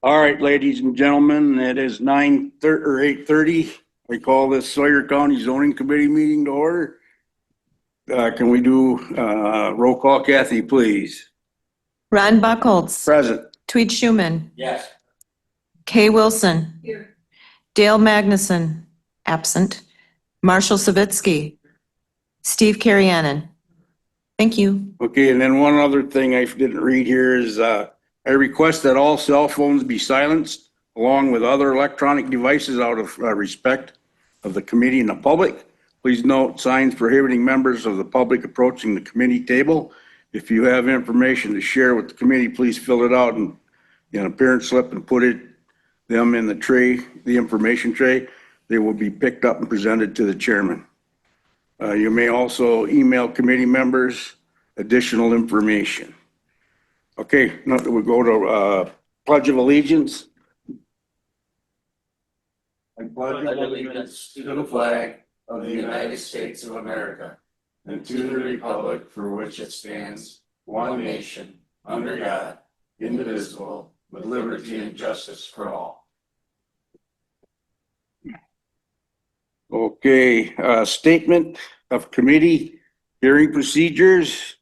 All right, ladies and gentlemen, it is 9:30 or 8:30. We call this Sawyer County Zoning Committee meeting to order. Can we do roll call? Kathy, please. Ron Buckholz. Present. Tweed Schuman. Yes. Kay Wilson. Here. Dale Magnuson. Absent. Marshall Savitsky. Steve Carrianen. Thank you. Okay, and then one other thing I didn't read here is I request that all cell phones be silenced along with other electronic devices out of respect of the committee and the public. Please note signs prohibiting members of the public approaching the committee table. If you have information to share with the committee, please fill it out in an appearance slip and put them in the tray, the information tray. They will be picked up and presented to the chairman. You may also email committee members additional information. Okay, now we'll go to Pledge of Allegiance. I pledge allegiance to the flag of the United States of America and to the republic for which it stands, one nation, under God, indivisible, with liberty and justice for all. Okay, statement of committee hearing procedures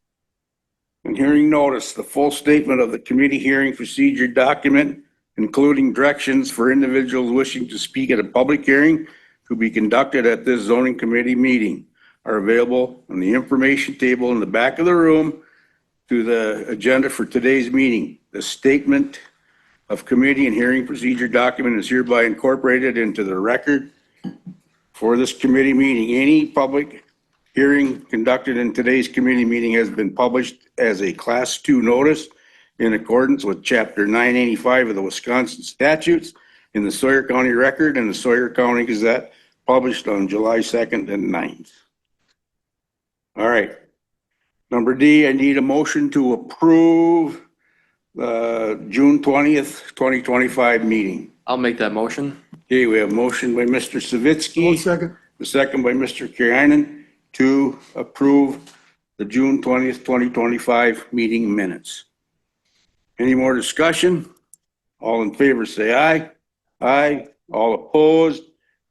and hearing notice. The full statement of the committee hearing procedure document, including directions for individuals wishing to speak at a public hearing to be conducted at this zoning committee meeting, are available on the information table in the back of the room to the agenda for today's meeting. The statement of committee and hearing procedure document is hereby incorporated into the record for this committee meeting. Any public hearing conducted in today's committee meeting has been published as a Class 2 notice in accordance with Chapter 985 of the Wisconsin statutes in the Sawyer County Record and the Sawyer County Gazette, published on July 2nd and 9th. All right. Number D, I need a motion to approve the June 20th, 2025 meeting. I'll make that motion. Okay, we have a motion by Mr. Savitsky. Second. The second by Mr. Kiranen to approve the June 20th, 2025 meeting minutes. Any more discussion? All in favor say aye. Aye. All opposed?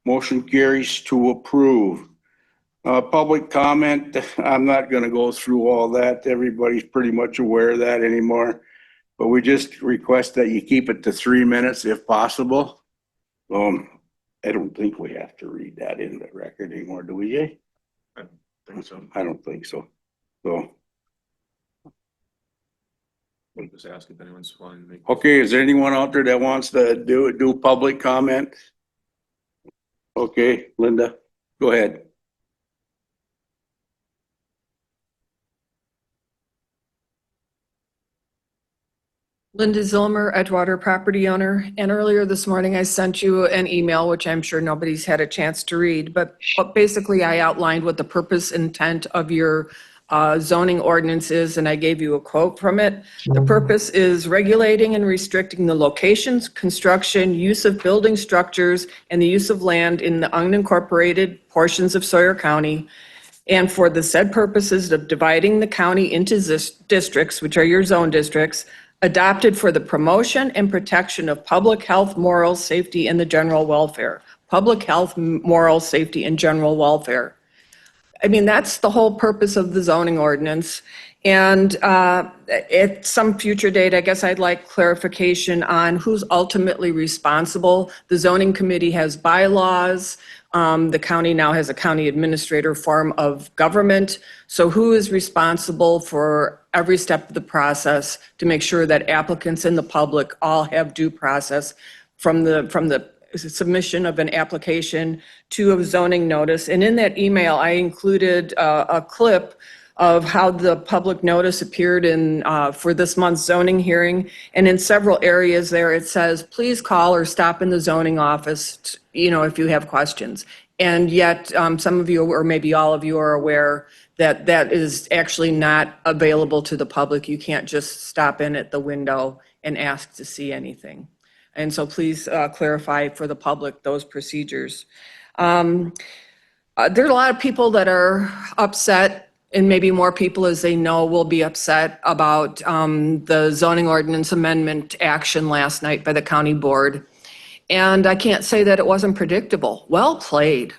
Motion carries to approve. Public comment, I'm not going to go through all that. Everybody's pretty much aware of that anymore. But we just request that you keep it to 3 minutes if possible. I don't think we have to read that in the record anymore, do we, Jay? I think so. I don't think so. So, We'll just ask if anyone's wanting to make. okay, is there anyone out there that wants to do public comment? Okay, Linda, go ahead. Linda Zilmer, Edgewater property owner, and earlier this morning I sent you an email, which I'm sure nobody's had a chance to read, but basically I outlined what the purpose intent of your zoning ordinance is, and I gave you a quote from it. The purpose is regulating and restricting the locations, construction, use of building structures, and the use of land in the unincorporated portions of Sawyer County, and for the said purposes of dividing the county into districts, which are your zone districts, adopted for the promotion and protection of public health, moral safety, and the general welfare. Public health, moral safety, and general welfare. I mean, that's the whole purpose of the zoning ordinance. And at some future date, I guess I'd like clarification on who's ultimately responsible. The zoning committee has bylaws. The county now has a county administrator form of government. So who is responsible for every step of the process to make sure that applicants and the public all have due process from the submission of an application to a zoning notice? And in that email, I included a clip of how the public notice appeared in for this month's zoning hearing. And in several areas there, it says, please call or stop in the zoning office, if you have questions. And yet some of you, or maybe all of you, are aware that that is actually not available to the public. You can't just stop in at the window and ask to see anything. And so please clarify for the public those procedures. There's a lot of people that are upset And maybe more people, as they know, will be upset about the zoning ordinance amendment action last night by the county board. And I can't say that it wasn't predictable. Well played.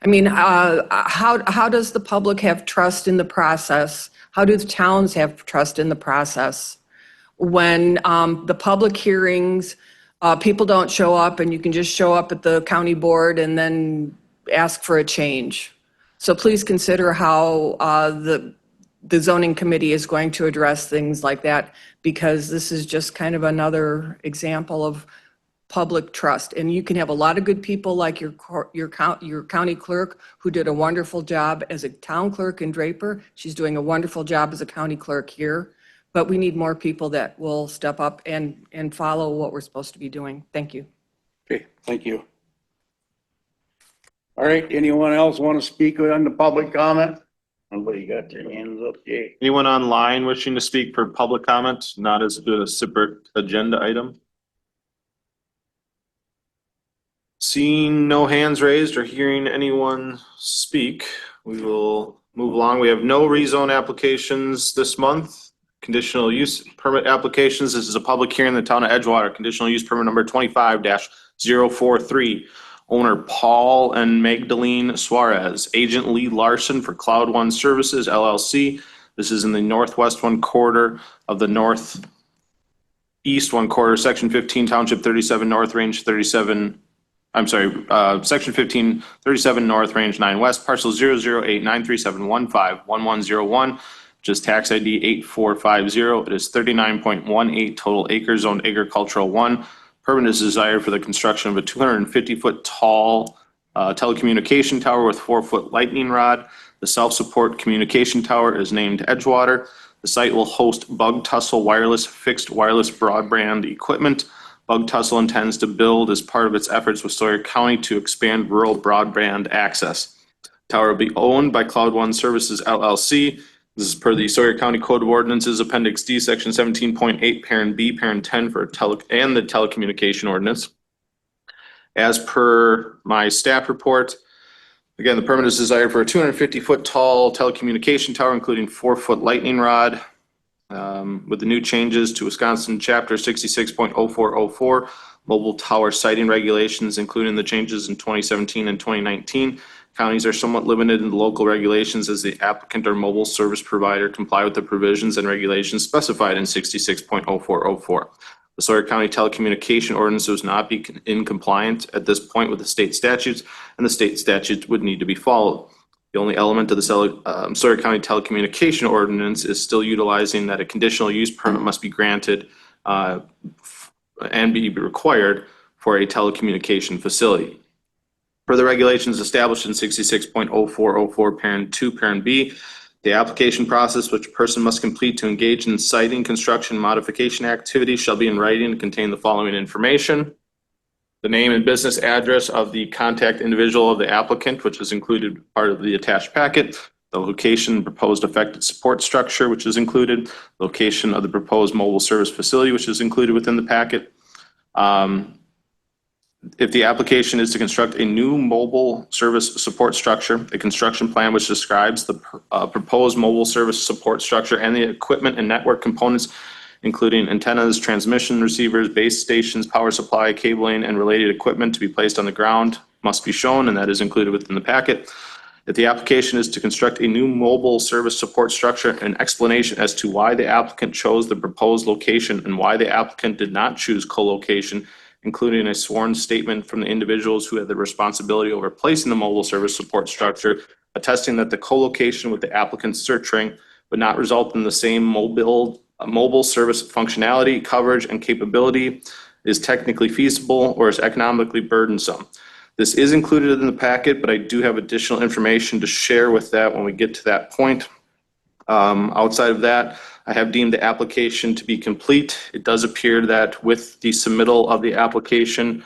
I mean, how does the public have trust in the process? How do the towns have trust in the process when the public hearings, people don't show up and you can just show up at the county board and then ask for a change? So please consider how the zoning committee is going to address things like that, because this is just kind of another example of public trust. And you can have a lot of good people like your county clerk, who did a wonderful job as a town clerk in Draper. She's doing a wonderful job as a county clerk here. But we need more people that will step up and follow what we're supposed to be doing. Thank you. Okay, thank you. All right, anyone else want to speak on the public comment? Nobody got their hands up, Jay? Anyone online wishing to speak for public comment, not as a separate agenda item? Seeing no hands raised or hearing anyone speak, we will move along. We have no rezone applications this month. Conditional use permit applications. This is a public hearing in the town of Edgewater. Conditional use permit number 25-043. Owner Paul and Magdalene Suarez. Agent Lee Larson for Cloud One Services LLC. This is in the northwest one quarter of the northeast one quarter, section 15, township 37 north, range 37. Section 15, 37 north, range 9 west, parcel 008-93715-1101, which is tax ID 8450. It is 39.18 total acres, zoned agricultural 1. Permit is desired for the construction of a 250-foot tall telecommunication tower with 4-foot lightning rod. The self-support communication tower is named Edgewater. The site will host Bug Tussle wireless fixed wireless broadband equipment. Bug Tussle intends to build as part of its efforts with Sawyer County to expand rural broadband access. Tower will be owned by Cloud One Services LLC. This is per the Sawyer County Code of Ordinances, Appendix D, Section 17.8, Parent B, Parent 10 and the telecommunication ordinance. As per my staff report, again, the permit is desired for a 250-foot tall telecommunication tower, including 4-foot lightning rod. With the new changes to Wisconsin Chapter 66.0404, mobile tower siting regulations, including the changes in 2017 and 2019, counties are somewhat limited in the local regulations as the applicant or mobile service provider comply with the provisions and regulations specified in 66.0404. The Sawyer County telecommunication ordinance does not be in compliance at this point with the state statutes, and the state statutes would need to be followed. The only element of the Sawyer County telecommunication ordinance is still utilizing that a conditional use permit must be granted and be required for a telecommunication facility. Per the regulations established in 66.0404 Parent 2, Parent B, the application process which a person must complete to engage in siting, construction, modification activity shall be in writing and contain the following information: the name and business address of the contact individual of the applicant, which is included part of the attached packet, the location, proposed affected support structure, which is included, location of the proposed mobile service facility, which is included within the packet. If the application is to construct a new mobile service support structure, a construction plan which describes the proposed mobile service support structure and the equipment and network components, including antennas, transmission receivers, base stations, power supply, cabling, and related equipment to be placed on the ground, must be shown, and that is included within the packet. If the application is to construct a new mobile service support structure, an explanation as to why the applicant chose the proposed location and why the applicant did not choose co-location, including a sworn statement from the individuals who had the responsibility over placing the mobile service support structure, attesting that the co-location with the applicant's search ring would not result in the same mobile service functionality, coverage, and capability, is technically feasible, or is economically burdensome. This is included in the packet, but I do have additional information to share with that when we get to that point. Outside of that, I have deemed the application to be complete. It does appear that with the submittal of the application,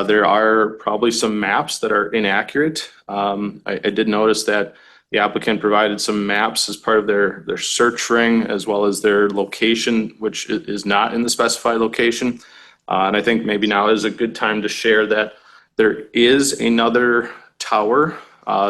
there are probably some maps that are inaccurate. I did notice that the applicant provided some maps as part of their search ring, as well as their location, which is not in the specified location. And I think maybe now is a good time to share that there is another tower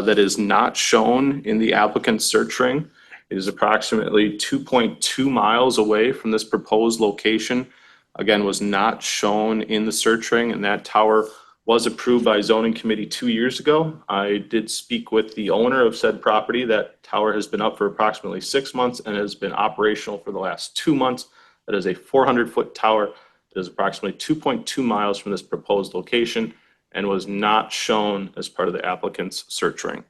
that is not shown in the applicant's search ring. It is approximately 2.2 miles away from this proposed location. Again, was not shown in the search ring, and that tower was approved by zoning committee 2 years ago. I did speak with the owner of said property. That tower has been up for approximately 6 months and has been operational for the last 2 months. That is a 400-foot tower that is approximately 2.2 miles from this proposed location and was not shown as part of the applicant's search ring.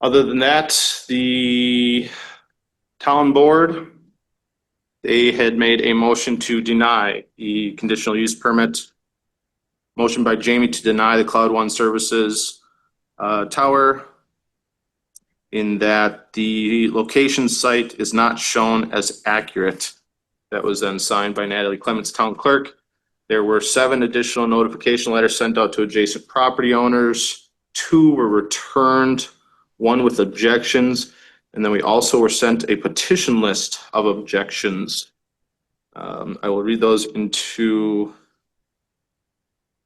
Other than that, the town board, they had made a motion to deny the conditional use permit. Motion by Jamie to deny the Cloud One Services tower, in that the location site is not shown as accurate. That was then signed by Natalie Clements, town clerk. There were 7 additional notification letters sent out to adjacent property owners. 2 were returned, 1 with objections. And then we also were sent a petition list of objections. I will read those into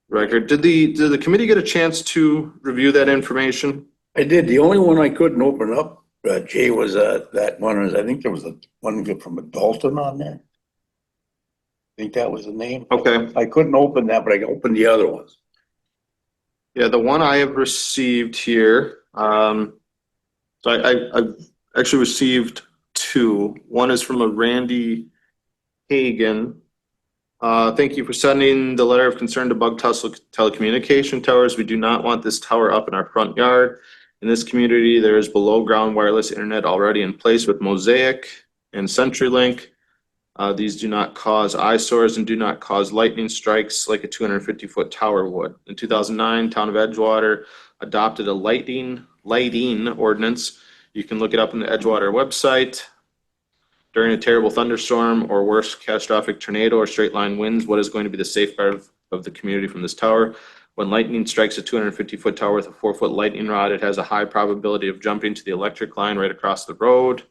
record. Did the committee get a chance to review that information? I did. The only one I couldn't open up, Jay, was that one. I think there was a one from Dalton on there. I think that was the name. Okay. I couldn't open that, but I opened the other ones. Yeah, the one I have received here. So I've actually received 2. One is from a Randy Hagan. Thank you for sending the letter of concern to Bug Tussle Telecommunication Towers. We do not want this tower up in our front yard. In this community, there is below ground wireless internet already in place with Mosaic and CenturyLink. These do not cause eyesores and do not cause lightning strikes like a 250-foot tower would. In 2009, Town of Edgewater adopted a lighting ordinance. You can look it up on the Edgewater website. During a terrible thunderstorm or worse catastrophic tornado or straight line winds, what is going to be the safeguard of the community from this tower? When lightning strikes a 250-foot tower with a 4-foot lightning rod, it has a high probability of jumping to the electric line right across the road.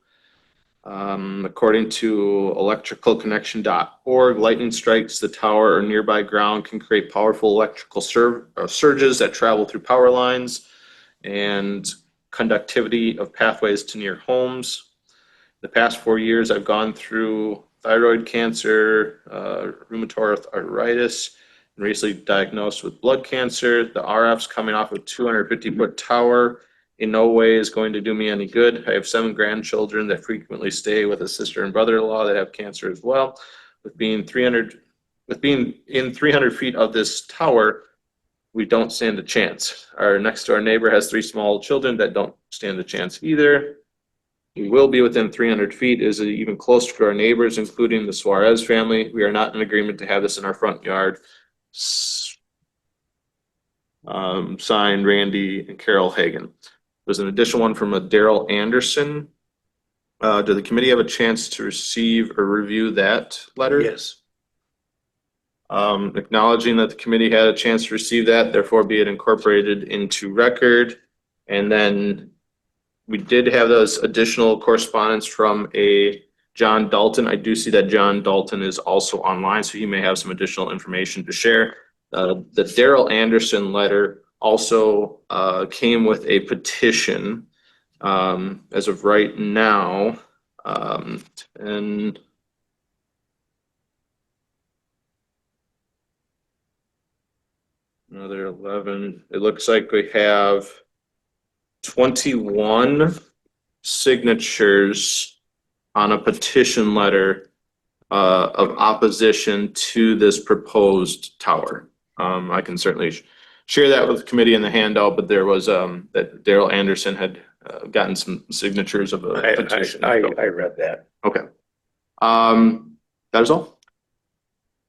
According to electricalconnection.org, lightning strikes the tower or nearby ground can create powerful electrical surges that travel through power lines and conductivity of pathways to near homes. The past 4 years, I've gone through thyroid cancer, rheumatoid arthritis, and recently diagnosed with blood cancer. The RFs coming off a 250-foot tower in no way is going to do me any good. I have 7 grandchildren that frequently stay with a sister and brother-in-law that have cancer as well. With being in 300 feet of this tower, we don't stand a chance. Our next door neighbor has 3 small children that don't stand a chance either. We will be within 300 feet. Is it even closer to our neighbors, including the Suarez family? We are not in agreement to have this in our front yard. Signed Randy and Carol Hagan. There's an additional one from a Daryl Anderson. Did the committee have a chance to receive or review that letter? Yes. Acknowledging that the committee had a chance to receive that, therefore be it incorporated into record. And then we did have those additional correspondence from a John Dalton. I do see that John Dalton is also online, so he may have some additional information to share. The Daryl Anderson letter also came with a petition as of right now. And another 11. It looks like we have 21 signatures on a petition letter of opposition to this proposed tower. I can certainly share that with the committee in the handout, but there was that Daryl Anderson had gotten some signatures of a petition. I read that. Okay. That is all.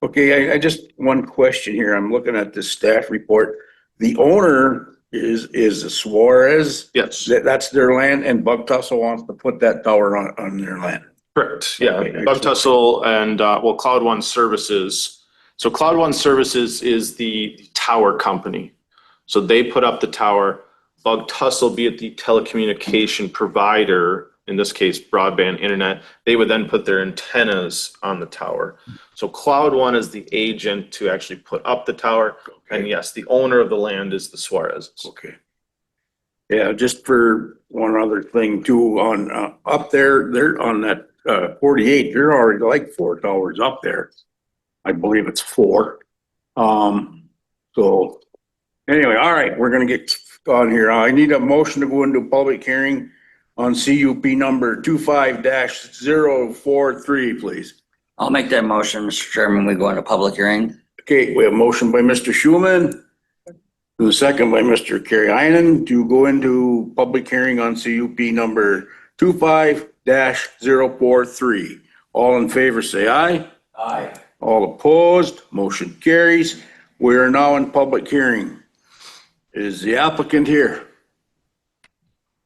Okay, I just one question here. I'm looking at the staff report. The owner is the Suarez. Yes. That's their land, and Bug Tussle wants to put that tower on their land. Correct. Yeah. Okay, Bug Tussle and Cloud One Services. So Cloud One Services is the tower company. So they put up the tower. Bug Tussle, be it the telecommunication provider, in this case broadband internet, they would then put their antennas on the tower. So Cloud One is the agent to actually put up the tower. And yes, the owner of the land is the Suarez's. Okay. Yeah, just for one other thing too, on, up there, they're on that, 48, you're already like 4 towers up there. I believe it's 4. So anyway, all right, we're gonna get on here. I need a motion to go into public hearing on CUP number 25-043, please. I'll make that motion, Mr. Chairman. We go into public hearing. Okay, we have a motion by Mr. Schulman, and a second by Mr. Kariainen to go into public hearing on CUP number 25-043. All in favor, say aye. Aye. All opposed, motion carries. We are now in public hearing. Is the applicant here?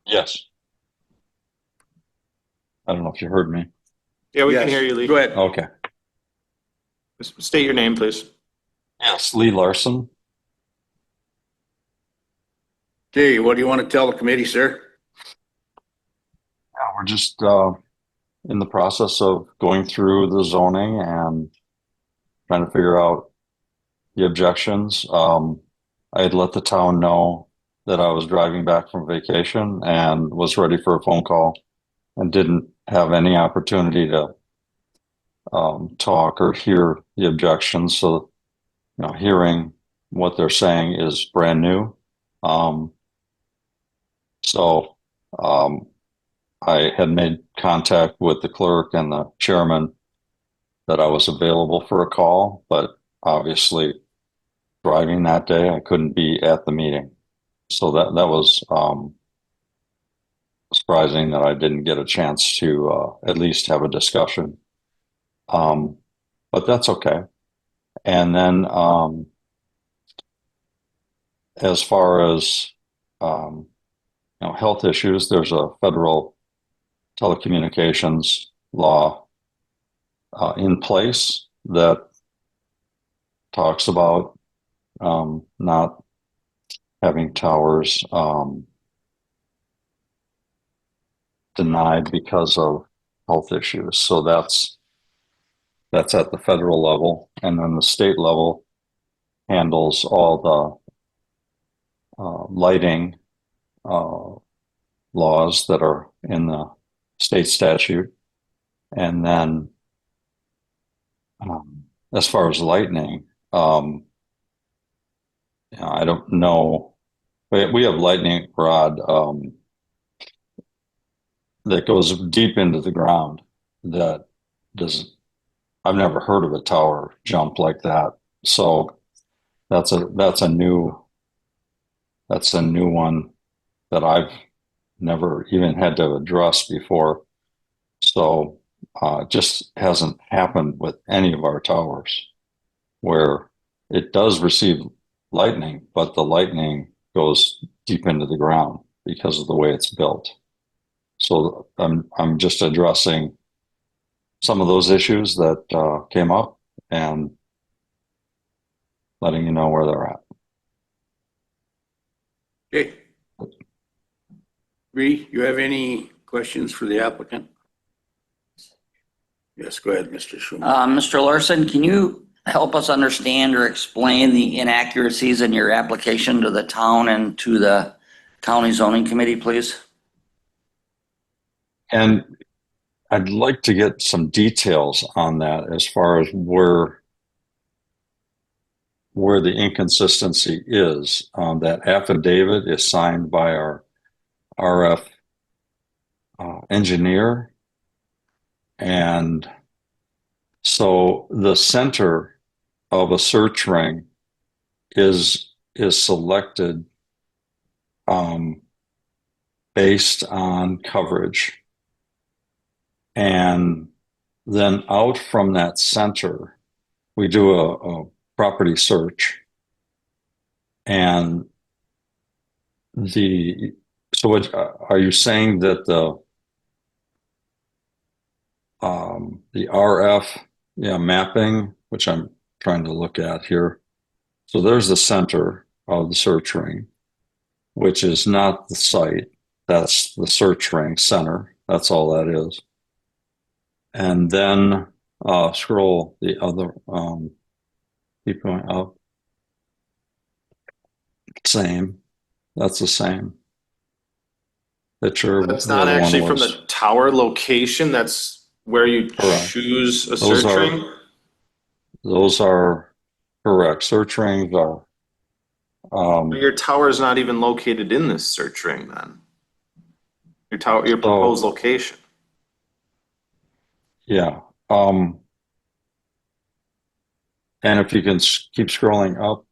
Yes. I don't know if you heard me. Yeah, we can Yes. hear you, Lee. Go ahead. Okay. State your name, please. Yes, Lee Larson. Okay, what do you want to tell the committee, sir? Yeah, we're just in the process of going through the zoning and trying to figure out the objections. I had let the town know that I was driving back from vacation and was ready for a phone call and didn't have any opportunity to talk or hear the objections. So, you know, hearing what they're saying is brand new. I had made contact with the clerk and the chairman that I was available for a call, but obviously driving that day, I couldn't be at the meeting. So that was surprising that I didn't get a chance to at least have a discussion. But that's okay. And then as far as health issues, there's a federal telecommunications law in place that talks about not having towers denied because of health issues. So that's at the federal level, and then the state level handles all the lighting laws that are in the state statute. And then as far as lightning, I don't know. We have lightning rod that goes deep into the ground that does. I've never heard of a tower jump like that. So that's a new one that I've never even had to address before. So it just hasn't happened with any of our towers where it does receive lightning, but the lightning goes deep into the ground because of the way it's built. So I'm just addressing some of those issues that came up and letting you know where they're at. Okay. Bree, you have any questions for the applicant? Yes, go ahead, Mr. Schuman. Mr. Larson, can you help us understand or explain the inaccuracies in your application to the town and to the county zoning committee, please? And I'd like to get some details on that as far as where the inconsistency is. That affidavit is signed by our RF engineer. And so the center of a search ring is selected based on coverage. And then out from that center, we do a property search. And so what, are you saying that the RF mapping, which I'm trying to look at here. So there's the center of the search ring, which is not the site. That's the search ring center. That's all that is. And then scroll the other, keep going up. Same. That's the same. Picture. That's the not other one actually from was- the tower location. That's where you Correct. choose a Those search are- ring. Those are correct. Search rings are. But your tower is not even located in this search ring then. Your tower, your proposed location. Yeah. And if you can keep scrolling up.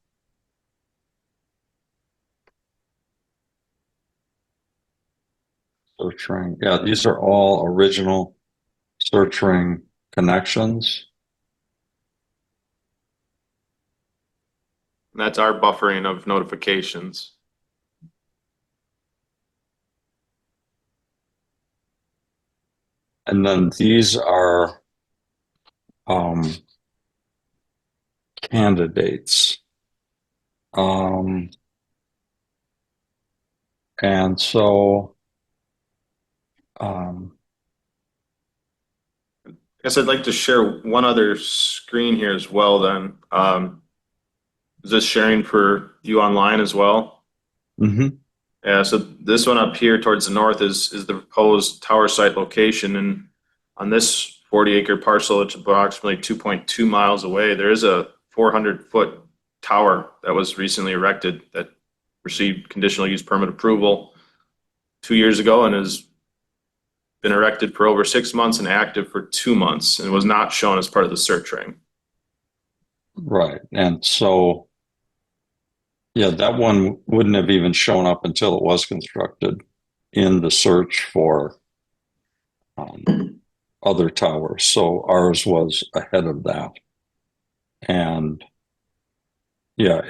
Search ring. Yeah, these are all original search ring connections. And that's our buffering of notifications. And then these are candidates. And so I guess I'd like to share one other screen here as well then. Is this sharing for you online as well? mhm. Yeah, so this one up here towards the north is the proposed tower site location. And on this 40-acre parcel, it's approximately 2.2 miles away. There is a 400-foot tower that was recently erected that received conditional use permit approval 2 years ago and has been erected for over 6 months and active for 2 months and was not shown as part of the search ring. Right. And so, yeah, that one wouldn't have even shown up until it was constructed in the search for other towers. So ours was ahead of that. And yeah,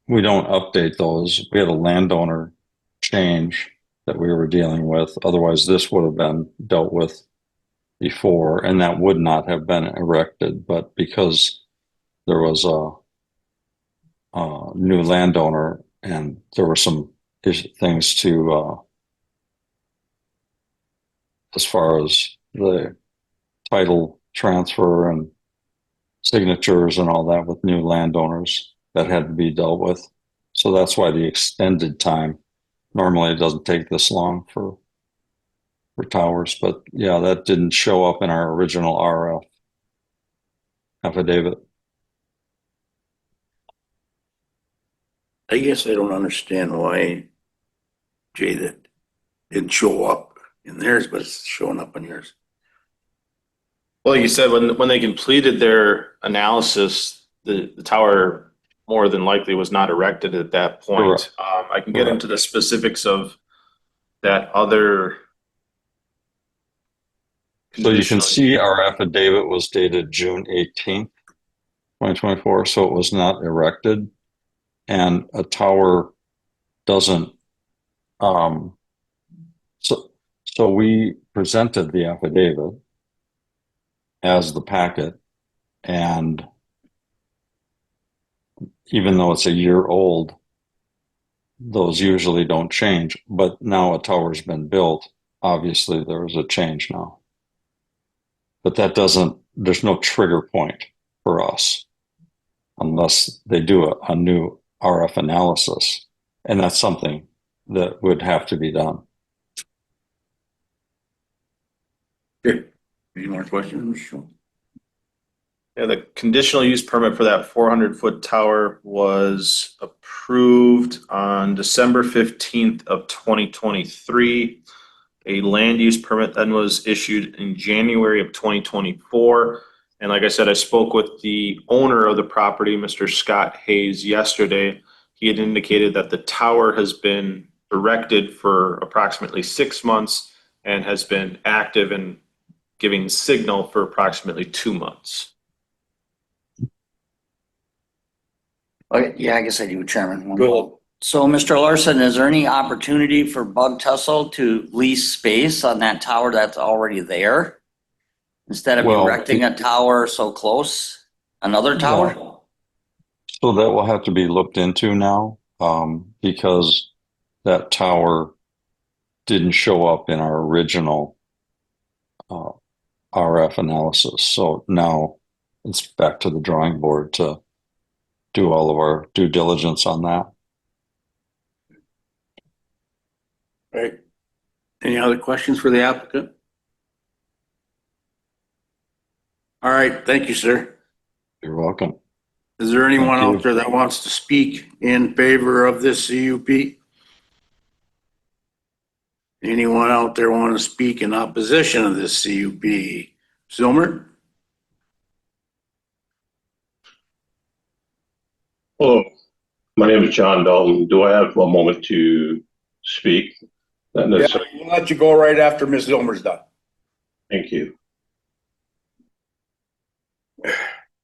we don't update those. We had a landowner change that we were dealing with. Otherwise, this would have been dealt with before, and that would not have been erected. But because there was a new landowner and there were some things to, as far as the title transfer and signatures and all that with new landowners that had to be dealt with. So that's why the extended time. Normally it doesn't take this long for towers, but yeah, that didn't show up in our original RF affidavit. I guess I don't understand why, Jay, that didn't show up in theirs, but it's showing up in yours. Well, you said when they completed their analysis, the tower more than likely was not erected at that point. Correct. I can get into the specifics of that other. So you can conditional- see our affidavit was dated June 18th, 2024, so it was not erected. And a tower doesn't, so we presented the affidavit as the packet, and even though it's a year old, those usually don't change. But now a tower's been built, obviously there is a change now. But that doesn't, there's no trigger point for us unless they do a new RF analysis. And that's something that would have to be done. Okay. Any more questions? Yeah, the conditional use permit for that 400-foot tower was approved on December 15th of 2023. A land use permit then was issued in January of 2024. And like I said, I spoke with the owner of the property, Mr. Scott Hayes, yesterday. He had indicated that the tower has been erected for approximately 6 months and has been active and giving signal for approximately 2 months. Okay, yeah, I guess I do, Chairman. Go ahead. So, Mr. Larson, is there any opportunity for Bug Tussle to lease space on that tower that's already there? Instead of Well, erecting a tower so close, another tower? So that will have to be looked into now, because that tower didn't show up in our original RF analysis. So now it's back to the drawing board to do all of our due diligence on that. Right. Any other questions for the applicant? All right, thank you, sir. You're welcome. Is there anyone Thank you. out there that wants to speak in favor of this CUP? Anyone out there want to speak in opposition of this CUP? Zilmer? Hello, my name is John Dalton. Do I have a moment to speak? Not Yeah, necessarily. we'll let you go right after Ms. Zilmer's done. Thank you.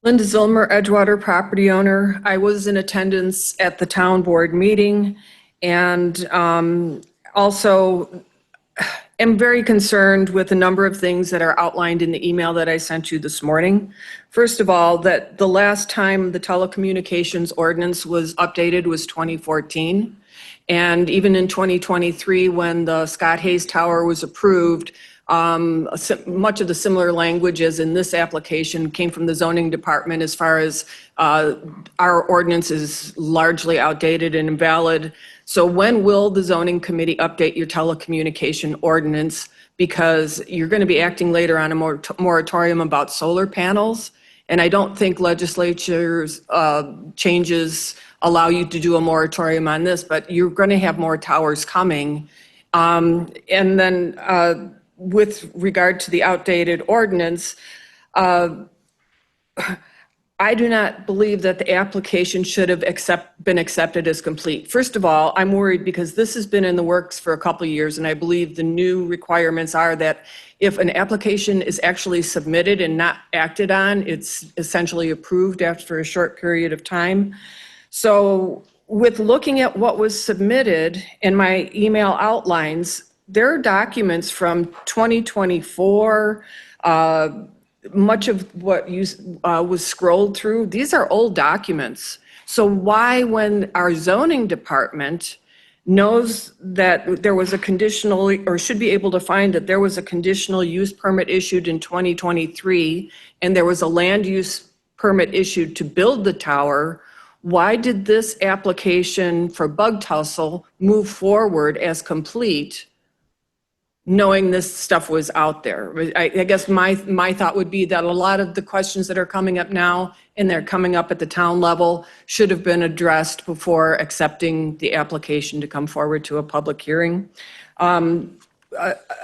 Linda Zilmer, Edgewater property owner. I was in attendance at the town board meeting and also am very concerned with a number of things that are outlined in the email that I sent you this morning. First of all, that the last time the telecommunications ordinance was updated was 2014. And even in 2023, when the Scott Hayes Tower was approved, much of the similar language as in this application came from the zoning department as far as our ordinance is largely outdated and invalid. So when will the zoning committee update your telecommunication ordinance? Because you're going to be acting later on a moratorium about solar panels. And I don't think legislature's changes allow you to do a moratorium on this, but you're going to have more towers coming. And then with regard to the outdated ordinance, I do not believe that the application should have been accepted as complete. First of all, I'm worried because this has been in the works for a couple of years, and I believe the new requirements are that if an application is actually submitted and not acted on, it's essentially approved after a short period of time. So with looking at what was submitted in my email outlines, there are documents from 2024, much of what you was scrolled through, these are old documents. So why, when our zoning department knows that there was a conditional, or should be able to find that there was a conditional use permit issued in 2023, and there was a land use permit issued to build the tower, why did this application for bug tussle move forward as complete, knowing this stuff was out there? I guess my thought would be that a lot of the questions that are coming up now, and they're coming up at the town level, should have been addressed before accepting the application to come forward to a public hearing.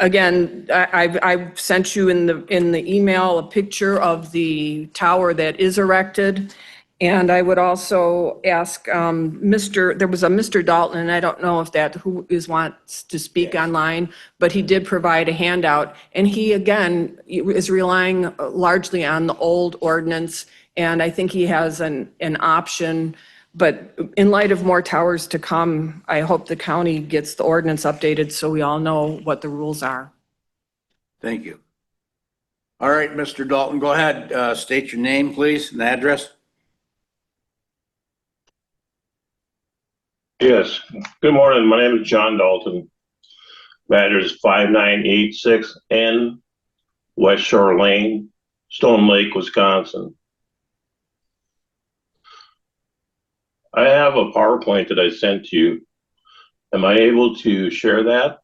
Again, I've sent you in the email a picture of the tower that is erected. And I would also ask there was a Mr. Dalton, and I don't know if wants to speak online, but he did provide a handout. And he, again, is relying largely on the old ordinance, and I think he has an option. But in light of more towers to come, I hope the county gets the ordinance updated so we all know what the rules are. Thank you. All right, Mr. Dalton, go ahead. State your name, please, and address. Yes, good morning. My name is John Dalton. My address is 5986 N West Shore Lane, Stone Lake, Wisconsin. I have a PowerPoint that I sent to you. Am I able to share that?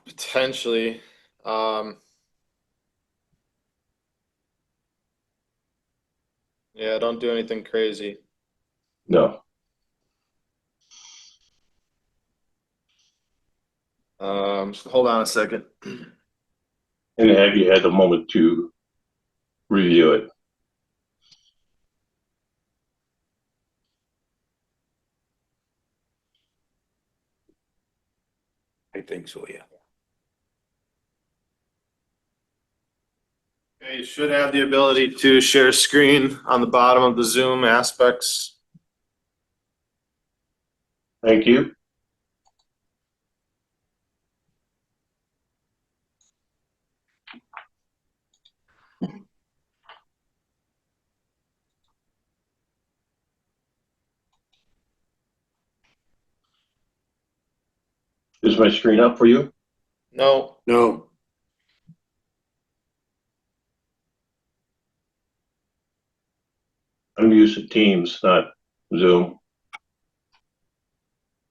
Potentially. Yeah, don't do anything crazy. No. Hold on a second. And have you had a moment to review it? I think so, yeah. Okay, you should have the ability to share screen on the bottom of the Zoom aspects. Thank you. Is my screen up for you? No. No. I'm used to Teams, not Zoom.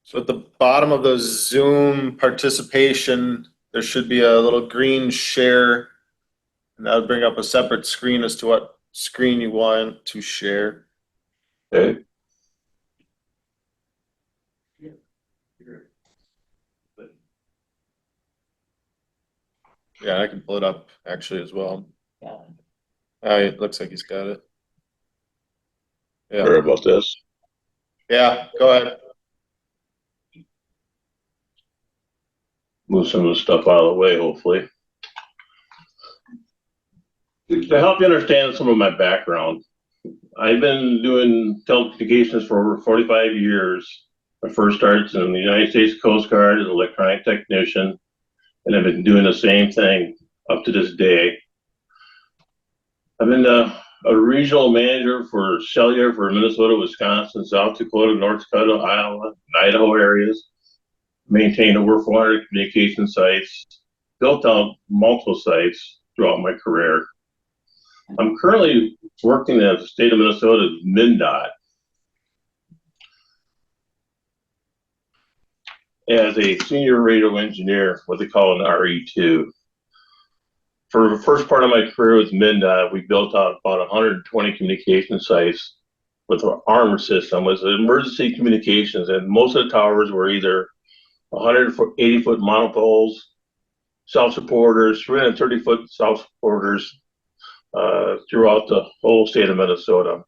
So at the bottom of the Zoom participation, there should be a little green share. And that would bring up a separate screen as to what screen you want to share. Okay. Yeah, I can pull it up actually as well. Yeah. It looks like he's got it. Sorry Yeah, about this. yeah, go ahead. Move some of the stuff out of the way, hopefully. To help you understand some of my background, I've been doing telecommunications for over 45 years. I first started in the United States Coast Guard as an electronic technician, and I've been doing the same thing up to this day. I've been a regional manager for cellular for Minnesota, Wisconsin, South Dakota, North Dakota, Iowa, and Idaho areas. Maintained over 400 communication sites, built out multiple sites throughout my career. I'm currently working at the state of Minnesota's MnDOT as a senior radio engineer, what they call an RE2. For the first part of my career with MnDOT, we built out about 120 communication sites with our armor system, with emergency communications, and most of the towers were either 180-foot monopoles, self-supporters, 330-foot self-supporters throughout the whole state of Minnesota.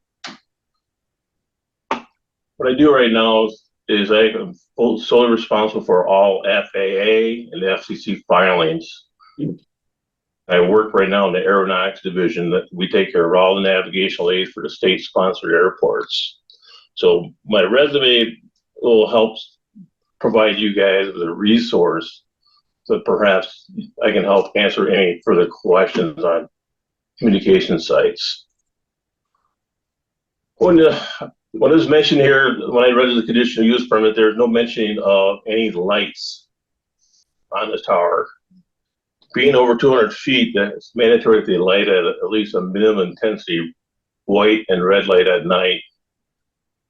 What I do right now is I am solely responsible for all FAA and FCC filings. I work right now in the aeronautics division that we take care of all the navigational aids for the state-sponsored airports. So my resume will help provide you guys with a resource so perhaps I can help answer any further questions on communication sites. When is mentioned here, when I read the conditional use permit, there's no mentioning of any lights on the tower. Being over 200 feet, it's mandatory that they light at least a minimum intensity white and red light at night.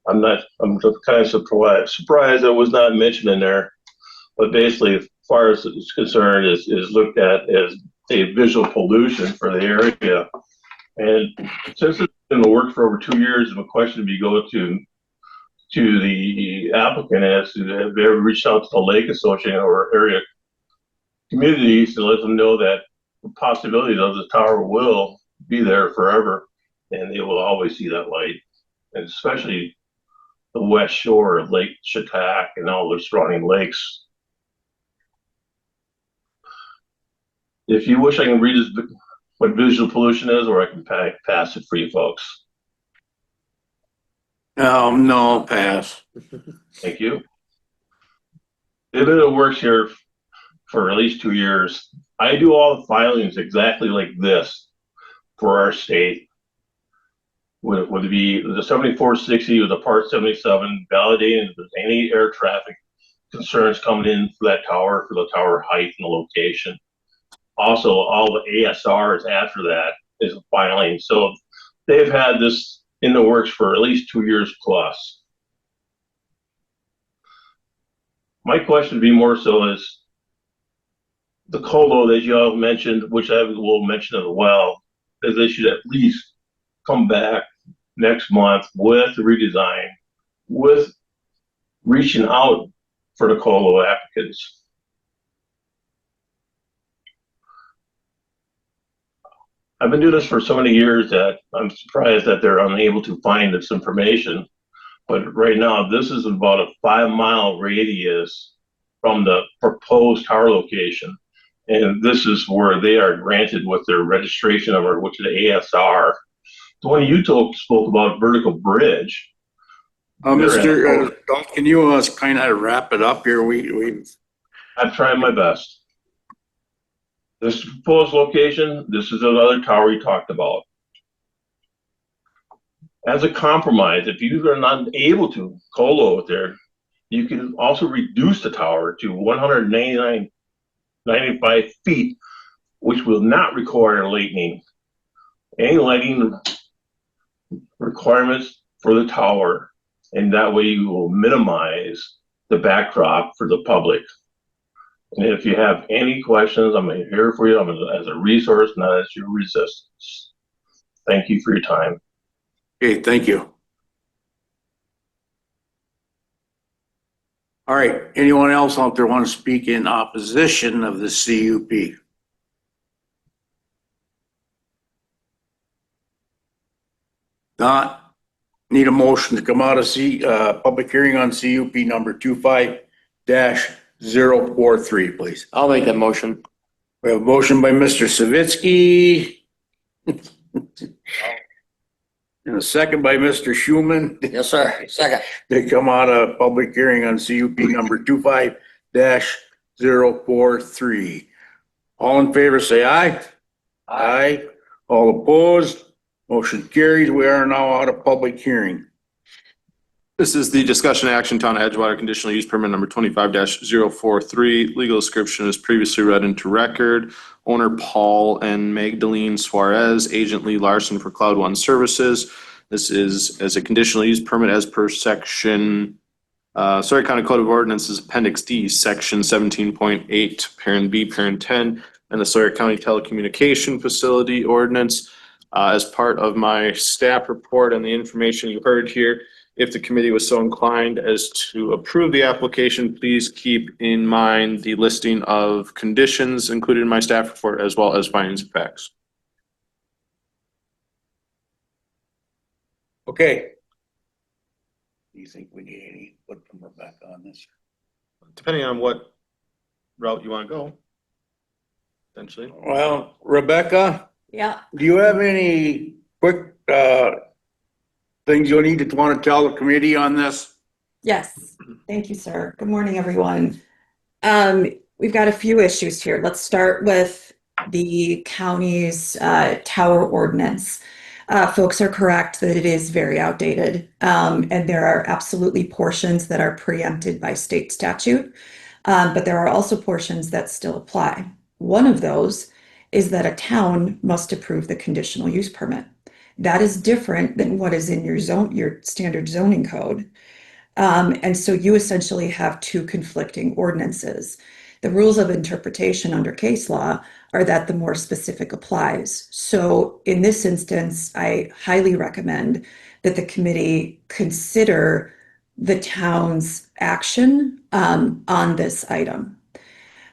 I'm kind of surprised that was not mentioned in there, but basically, as far as it's concerned, is looked at as a visual pollution for the area. And since it's been in the works for over 2 years, the question would be go to the applicant as to have they ever reached out to the Lake Association or area communities to let them know that the possibility of the tower will be there forever and they will always see that light, and especially the west shore of Lake Chautauqua and all the surrounding lakes. If you wish, I can read what visual pollution is, or I can pass it for you folks. No, pass. Thank you. They've been in the works here for at least 2 years. I do all the filings exactly like this for our state. Would it be the 7460 or the Part 77 validating if there's any air traffic concerns coming in for that tower, for the tower height and the location. Also, all the ASRs after that is a filing. So they've had this in the works for at least 2 years plus. My question would be more so is the COLO that you all mentioned, which I will mention as well, is they should at least come back next month with the redesign, with reaching out for the COLO applicants. I've been doing this for so many years that I'm surprised that they're unable to find this information. But right now, this is about a 5-mile radius from the proposed tower location. And this is where they are granted with their registration number, which is the ASR. The one you spoke about, Vertical Bridge. Mr. Dault, can you kind of wrap it up here? I've tried my best. This proposed location, this is another tower we talked about. As a compromise, if you are not able to COLO it there, you can also reduce the tower to 195 feet, which will not require lighting. Any lighting requirements for the tower, and that way you will minimize the backdrop for the public. And if you have any questions, I'm here for you. I'm as a resource, not as your resistance. Thank you for your time. Okay, thank you. All right, anyone else out there want to speak in opposition of the CUP? Not need a motion to come out of public hearing on CUP number 25-043, please. I'll make that motion. We have a motion by Mr. Savitsky. And a second by Mr. Schuman Yes, sir. Second. to come out of public hearing on CUP number 25-043. All in favor, say aye. Aye. All opposed? Motion carries. We are now out of public hearing. This is the discussion action Town of Edgewater conditional use permit number 25-043. Legal description is previously read into record. Owner Paul and Magdalene Suarez, agent Lee Larson for Cloud One Services. This is as a conditional use permit as per section Sawyer County Code of Ordinances Appendix D, section 17.8, parent B, parent 10, and the Sawyer County Telecommunication Facility Ordinance. As part of my staff report and the information you heard here, if the committee was so inclined as to approve the application, please keep in mind the listing of conditions included in my staff report as well as findings of facts. Okay. Do you think we need any input from Rebecca on this? Depending on what route you want to go, essentially. Well, Rebecca, Yeah, do you have any quick things you'll need to want to tell the committee on this? yes. Thank you, sir. Good morning, everyone. We've got a few issues here. Let's start with the county's tower ordinance. Folks are correct that it is very outdated, and there are absolutely portions that are preempted by state statute, but there are also portions that still apply. One of those is that a town must approve the conditional use permit. That is different than what is in your standard zoning code. And so you essentially have two conflicting ordinances. The rules of interpretation under case law are that the more specific applies. So in this instance, I highly recommend that the committee consider the town's action on this item.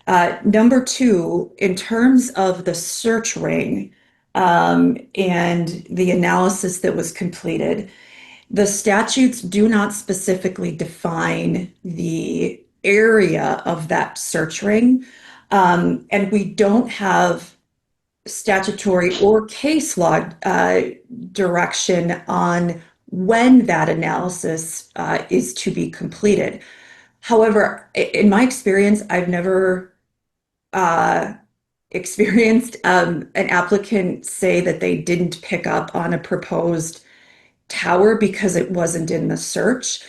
Number two, in terms of the search ring and the analysis that was completed, the statutes do not specifically define the area of that search ring. And we don't have statutory or case law direction on when that analysis is to be completed. However, in my experience, I've never experienced an applicant say that they didn't pick up on a proposed tower because it wasn't in the search.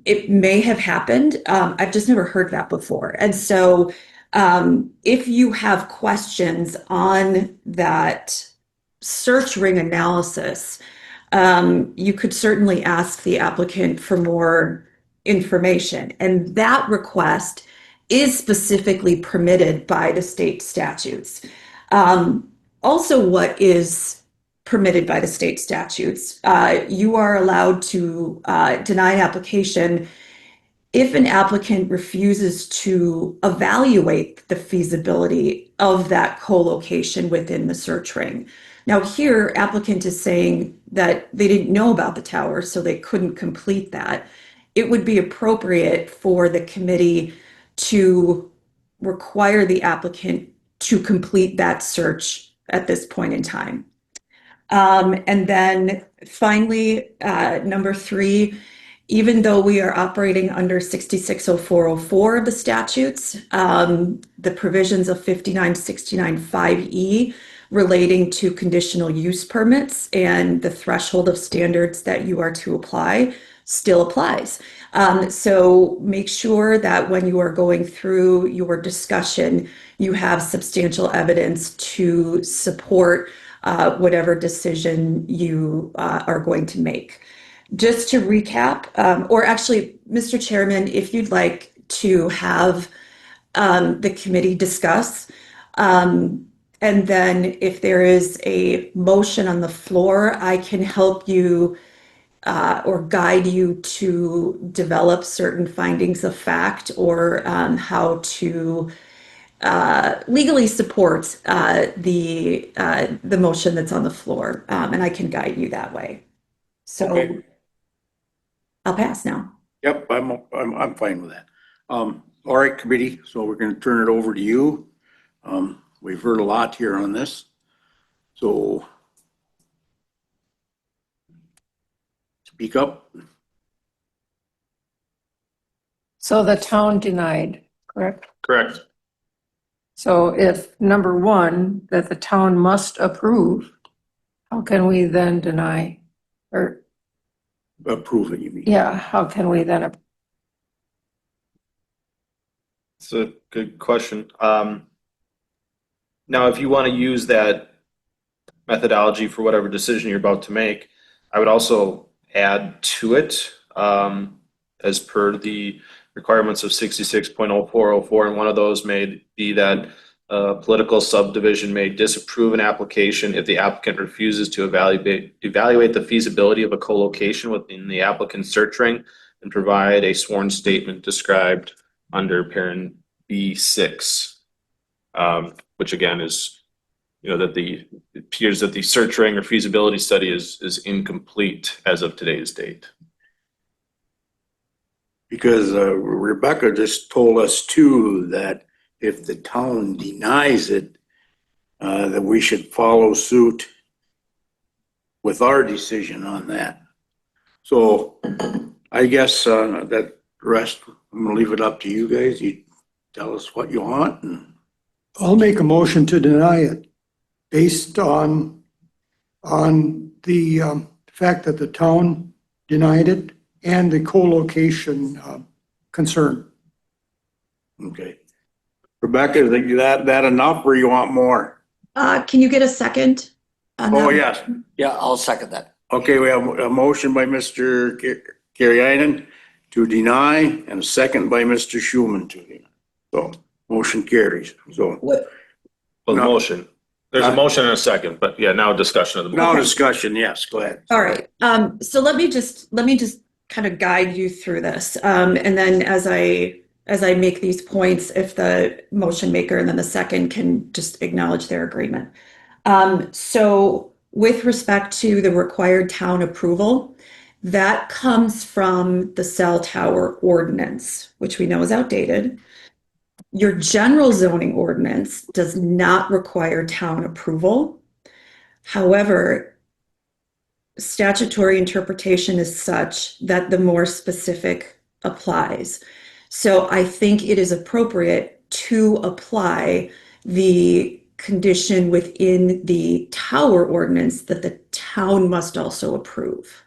It may have happened. I've just never heard that before. And so if you have questions on that search ring analysis, you could certainly ask the applicant for more information. And that request is specifically permitted by the state statutes. Also, what is permitted by the state statutes, you are allowed to deny an application if an applicant refuses to evaluate the feasibility of that co-location within the search ring. Now here, applicant is saying that they didn't know about the tower, so they couldn't complete that. It would be appropriate for the committee to require the applicant to complete that search at this point in time. And then finally, number three, even though we are operating under 660404 of the statutes, the provisions of 5969-5E relating to conditional use permits and the threshold of standards that you are to apply still applies. So make sure that when you are going through your discussion, you have substantial evidence to support whatever decision you are going to make. Just to recap, or actually, Mr. Chairman, if you'd like to have the committee discuss, and then if there is a motion on the floor, I can help you or guide you to develop certain findings of fact or how to legally support the motion that's on the floor, and I can guide you that way. So Okay. I'll pass now. Yep, I'm fine with that. All right, committee, so we're gonna turn it over to you. We've heard a lot here on this. So speak up. So the town denied, correct? Correct. So if number one, that the town must approve, how can we then deny? Or, Approve it, you mean? yeah, how can we then? It's a good question. Now, if you want to use that methodology for whatever decision you're about to make, I would also add to it, as per the requirements of 66.0404, and one of those may be that a political subdivision may disapprove an application if the applicant refuses to evaluate the feasibility of a co-location within the applicant's search ring and provide a sworn statement described under parent B6, which again is, that it appears that the search ring or feasibility study is incomplete as of today's date. Because Rebecca just told us too that if the town denies it, that we should follow suit with our decision on that. So I guess that rest, I'm gonna leave it up to you guys. You tell us what you want and I'll make a motion to deny it based on the fact that the town denied it and the co-location concern. okay. Rebecca, is that enough or you want more? Can you get a second? Oh, yes. Yeah, I'll second that. Okay, we have a motion by Mr. Kariainen to deny and a second by Mr. Schuman to deny. So motion carries. So Well, the No. motion, there's a motion and a second, but yeah, now discussion of the now motion. discussion, yes, go ahead. All right. So let me just kind of guide you through this. And then as I make these points, if the motion maker and then the second can just acknowledge their agreement. So with respect to the required town approval, that comes from the cell tower ordinance, which we know is outdated. Your general zoning ordinance does not require town approval. However, statutory interpretation is such that the more specific applies. So I think it is appropriate to apply the condition within the tower ordinance that the town must also approve.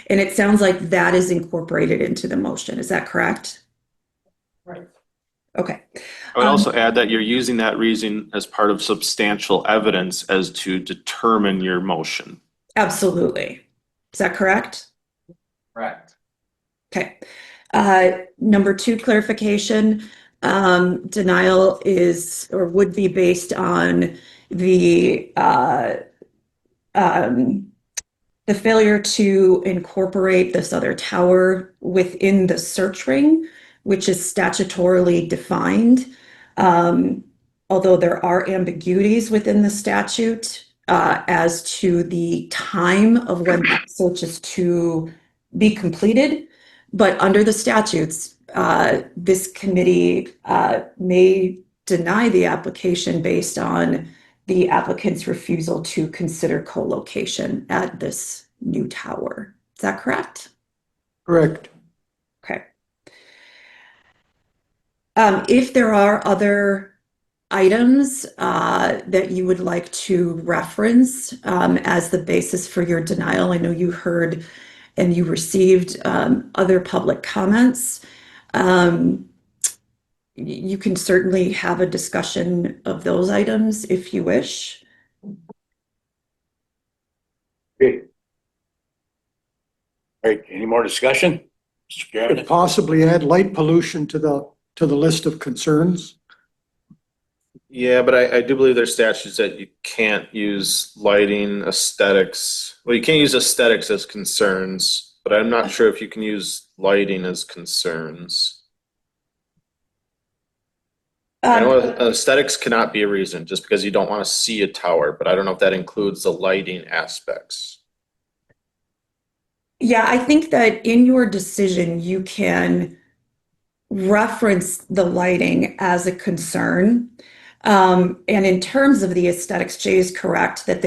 And it sounds like that is incorporated into the motion. Is that correct? Right. Okay. I would also add that you're using that reason as part of substantial evidence as to determine your motion. Absolutely. Is that correct? Correct. Okay. Number two clarification, denial is or would be based on the failure to incorporate this other tower within the search ring, which is statutorily defined. Although there are ambiguities within the statute as to the time of when that search is to be completed. But under the statutes, this committee may deny the application based on the applicant's refusal to consider co-location at this new tower. Is that correct? Correct. Okay. If there are other items that you would like to reference as the basis for your denial, I know you heard and you received other public comments, you can certainly have a discussion of those items if you wish. Okay. All right, any more discussion? Mr. Could Cabinet? possibly add light pollution to the list of concerns. Yeah, but I do believe there's statutes that you can't use lighting, aesthetics. Well, you can't use aesthetics as concerns, but I'm not sure if you can use lighting as concerns. I know aesthetics cannot be a reason just because you don't want to see a tower, but I don't know if that includes the lighting aspects. Yeah, I think that in your decision, you can reference the lighting as a concern. And in terms of the aesthetics, Jay is correct that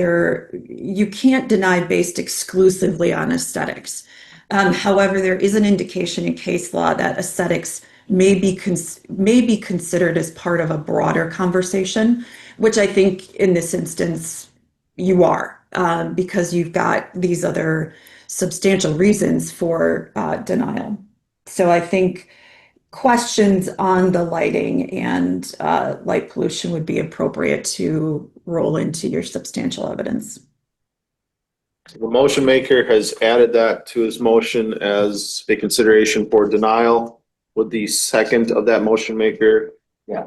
you can't deny based exclusively on aesthetics. However, there is an indication in case law that aesthetics may be considered as part of a broader conversation, which I think in this instance you are, because you've got these other substantial reasons for denial. So I think questions on the lighting and light pollution would be appropriate to roll into your substantial evidence. The motion maker has added that to his motion as a consideration for denial. Would the second of that motion maker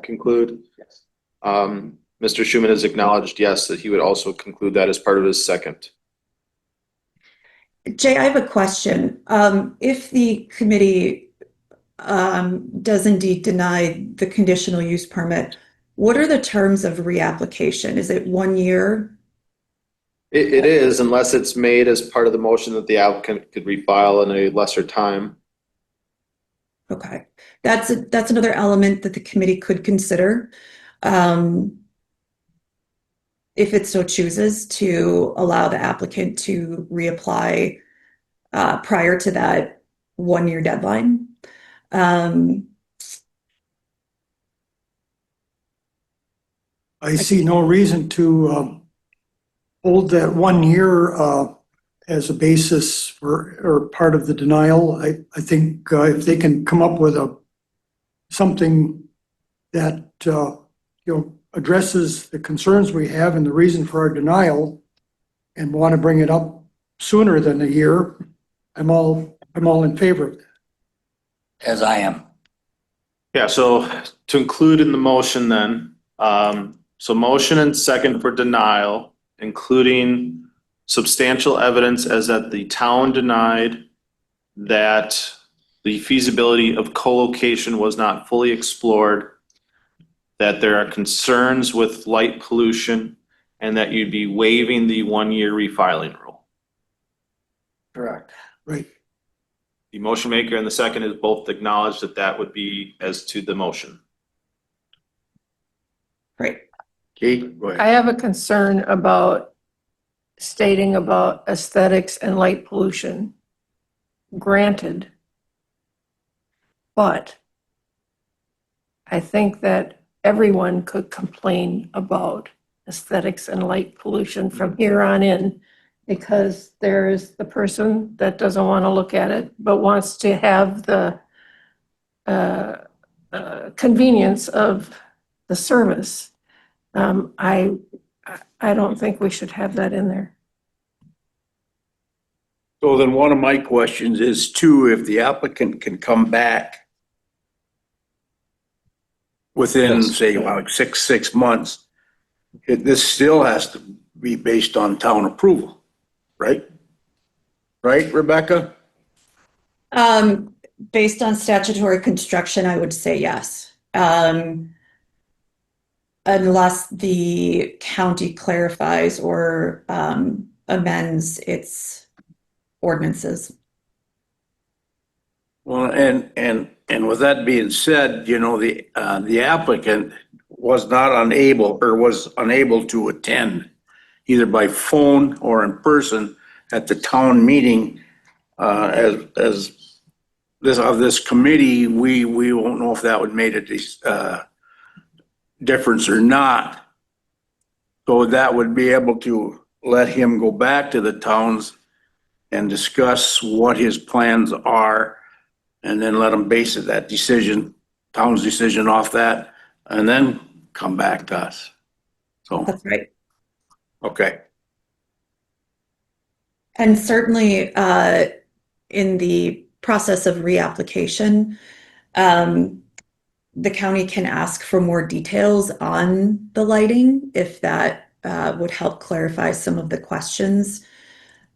conclude? Yes. Mr. Schuman has acknowledged, yes, that he would also conclude that as part of his second. Jay, I have a question. If the committee does indeed deny the conditional use permit, what are the terms of reapplication? Is it 1 year? It is, unless it's made as part of the motion that the applicant could refile in a lesser time. Okay, that's another element that the committee could consider. If it so chooses to allow the applicant to reapply prior to that 1 year deadline. I see no reason to hold that 1 year as a basis for, or part of the denial. I think if they can come up with something that, addresses the concerns we have and the reason for our denial and want to bring it up sooner than a year, I'm all in favor of that. As I am. Yeah, so to include in the motion then, so motion and second for denial, including substantial evidence as that the town denied that the feasibility of co-location was not fully explored, that there are concerns with light pollution, and that you'd be waiving the 1 year refiling rule. Correct. Right. The motion maker and the second is both acknowledged that that would be as to the motion. Great. Kate, go ahead. I have a concern about stating about aesthetics and light pollution. Granted. But I think that everyone could complain about aesthetics and light pollution from here on in, because there is the person that doesn't want to look at it, but wants to have the convenience of the service. I don't think we should have that in there. So then one of my questions is too, if the applicant can come back within, Yes. say, like six months, this still has to be based on town approval, right? Right, Rebecca? Based on statutory construction, I would say yes. Unless the county clarifies or amends its ordinances. Well, and with that being said, the applicant was unable to attend either by phone or in person at the town meeting. As this committee, we won't know if that would make a difference or not. So that would be able to let him go back to the towns and discuss what his plans are, and then let him base it, that decision, town's decision off that, and then come back to us. So, That's right. okay. And certainly, in the process of reapplication, the county can ask for more details on the lighting if that would help clarify some of the questions.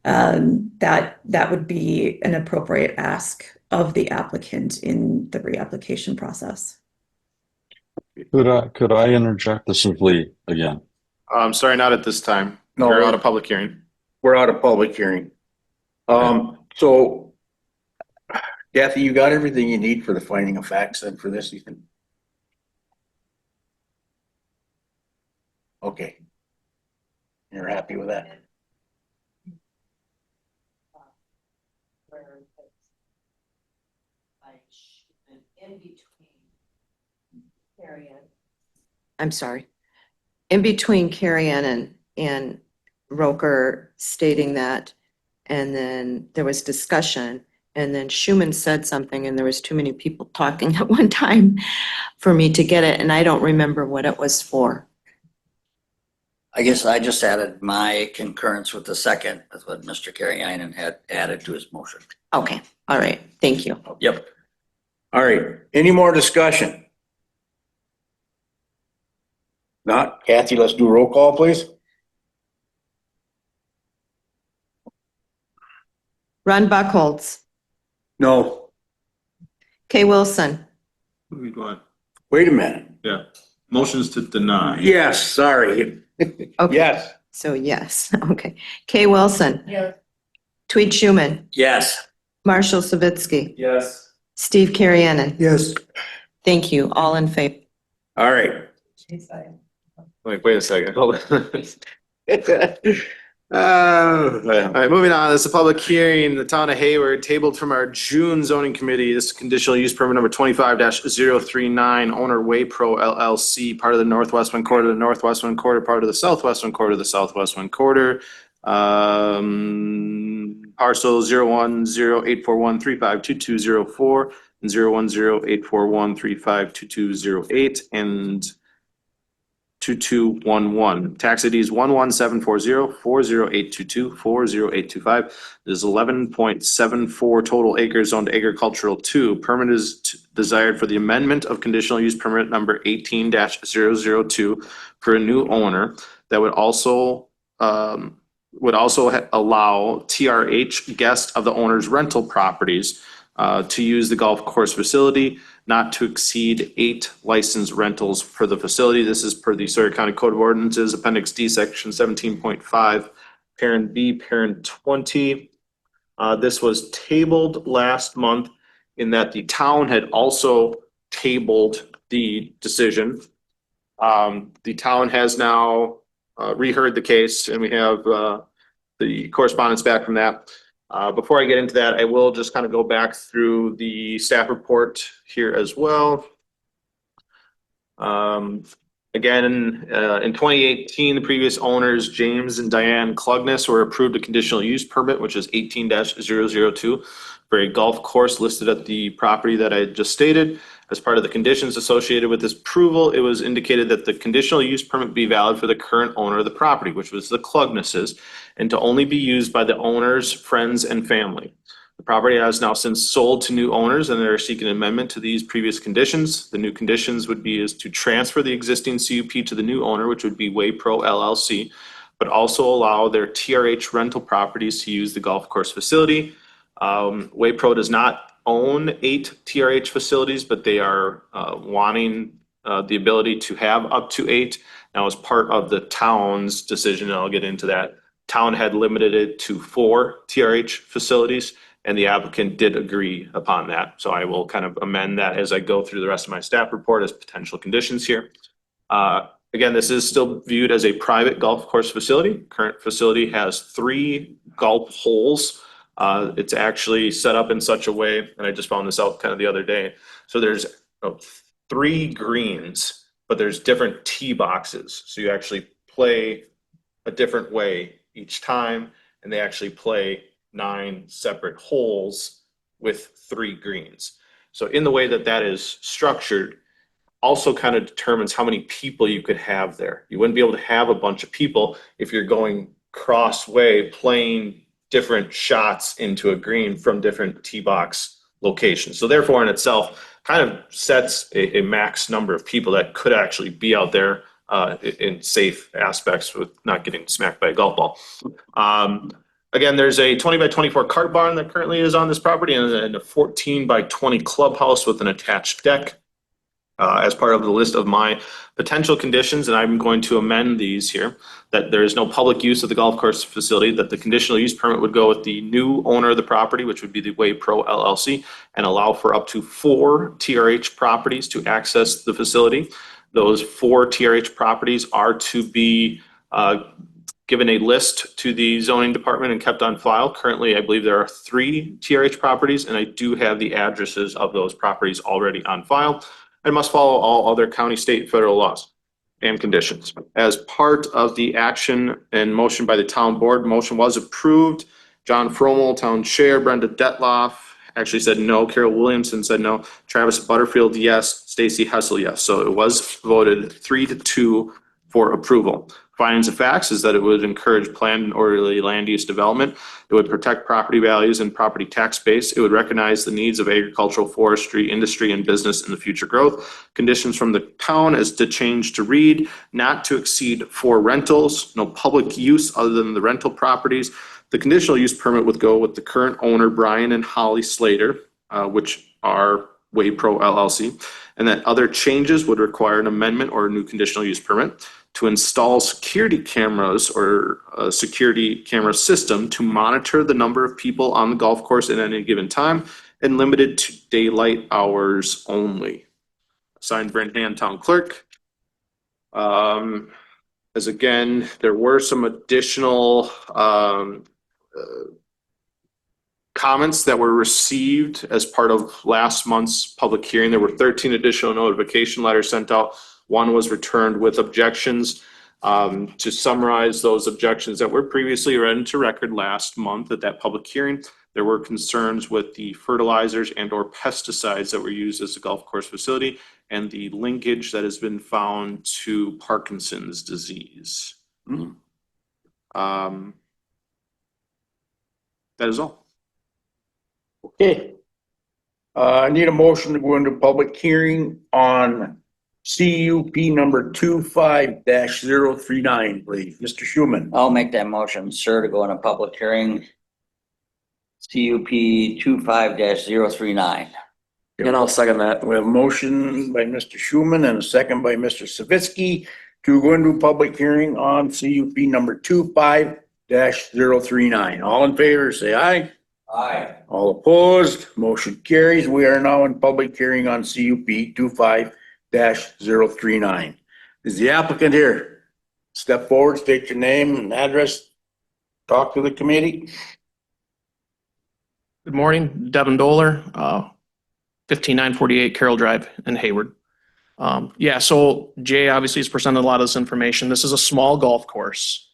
That would be an appropriate ask of the applicant in the reapplication process. Could I interject? This is Lee again. I'm sorry, not at this time. No. We're out of public hearing. We're out of public hearing. So Kathy, you got everything you need for the finding of facts then for this, Ethan? Okay. You're happy with that? I'm sorry. In between Carrie Ann and Roker stating that, and then there was discussion, and then Schuman said something, and there was too many people talking at one time for me to get it, and I don't remember what it was for. I guess I just added my concurrence with the second, with what Mr. Carrianen had added to his motion. Okay, all right, thank you. Yep. All right, any more discussion? Not, Kathy, let's do roll call, please. Ron Buckholz, No, Kay Wilson, Who do we want? wait a minute. Yeah. Motions to deny. Yes, sorry. okay, Yes. so yes, okay. Kay Wilson. Yes. Tweed Schuman, Yes. Marshall Savitsky, Yes. Steve Carrianen. Yes, Thank you, all in favor. All right. Wait a second. Hold on. All right, moving on. This is a public hearing. The town of Hayward tabled from our June zoning committee. This is conditional use permit number 25-039, owner Waypro LLC, part of the Northwest One Quarter, the Northwest One Quarter, part of the Southwest One Quarter, the Southwest One Quarter. Parcel 010-841-352204 and 010-841-352208 and 2211. Tax IDs 11740, 40822, 40825. This is 11.74 total acres zoned agricultural 2. Permit is desired for the amendment of conditional use permit number 18-002 for a new owner that would also allow TRH, guest of the owner's rental properties, to use the golf course facility, not to exceed 8 licensed rentals for the facility. This is per the Sawyer County Code of Ordinances, Appendix D, Section 17.5, Parent B, Parent 20. This was tabled last month in that the town had also tabled the decision. The town has now reheard the case, and we have the correspondence back from that. Before I get into that, I will just kind of go back through the staff report here as well. Again, in 2018, the previous owners, James and Diane Clugness, were approved a conditional use permit, which is 18-002 for a golf course listed at the property that I just stated. As part of the conditions associated with this approval, it was indicated that the conditional use permit be valid for the current owner of the property, which was the Clugnesses, and to only be used by the owner's friends and family. The property has now since sold to new owners, and they're seeking an amendment to these previous conditions. The new conditions would be is to transfer the existing CUP to the new owner, which would be Waypro LLC, but also allow their TRH rental properties to use the golf course facility. Waypro does not own 8 TRH facilities, but they are wanting the ability to have up to 8. Now, as part of the town's decision, and I'll get into that, town had limited it to 4 TRH facilities, and the applicant did agree upon that. So I will kind of amend that as I go through the rest of my staff report as potential conditions here. Again, this is still viewed as a private golf course facility. Current facility has 3 golf holes. It's actually set up in such a way, and I just found this out kind of the other day. So there's 3 greens, but there's different tee boxes. So you actually play a different way each time, and they actually play 9 separate holes with 3 greens. So in the way that that is structured, also kind of determines how many people you could have there. You wouldn't be able to have a bunch of people if you're going cross-way playing different shots into a green from different tee box locations. So therefore in itself kind of sets a max number of people that could actually be out there in safe aspects with not getting smacked by a golf ball. Again, there's a 20 by 24 cart barn that currently is on this property and a 14 by 20 clubhouse with an attached deck. As part of the list of my potential conditions, and I'm going to amend these here, that there is no public use of the golf course facility, that the conditional use permit would go with the new owner of the property, which would be the Way Pro LLC, and allow for up to 4 TRH properties to access the facility. Those 4 TRH properties are to be given a list to the zoning department and kept on file. Currently, I believe there are 3 TRH properties, and I do have the addresses of those properties already on file. And must follow all other county, state, and federal laws and conditions. As part of the action and motion by the town board, motion was approved. John Fromel, town chair, Brenda Detloff actually said no. Carol Williamson said no. Travis Butterfield, yes. Stacy Hessel, yes. So it was voted 3-2 for approval. Findings of facts is that it would encourage planned and orderly land use development. It would protect property values and property tax base. It would recognize the needs of agricultural, forestry, industry, and business in the future growth. Conditions from the town is to change to read, not to exceed 4 rentals, no public use other than the rental properties. The conditional use permit would go with the current owner, Brian and Holly Slater, which are Way Pro LLC, and that other changes would require an amendment or a new conditional use permit to install security cameras or a security camera system to monitor the number of people on the golf course at any given time and limited to daylight hours only. Signed, Brent Hand, town clerk. As again, there were some additional comments that were received as part of last month's public hearing. There were 13 additional notification letters sent out. 1 was returned with objections. To summarize those objections that were previously read into record last month at that public hearing, there were concerns with the fertilizers and or pesticides that were used as a golf course facility and the linkage that has been found to Parkinson's disease. That is all. Okay. I need a motion to go into public hearing on CUP number 25-039, please. Mr. Schuman. I'll make that motion, sir, to go in a public hearing. CUP 25-039. And I'll second that. We have a motion by Mr. Schuman and a second by Mr. Savitsky to go into public hearing on CUP number 25-039. All in favor, say aye. Aye. All opposed, motion carries. We are now in public hearing on CUP 25-039. Is the applicant here? Step forward, state your name and address, talk to the committee. Good morning, Devin Doler, 15948 Carroll Drive in Hayward. So Jay obviously has presented a lot of this information. This is a small golf course.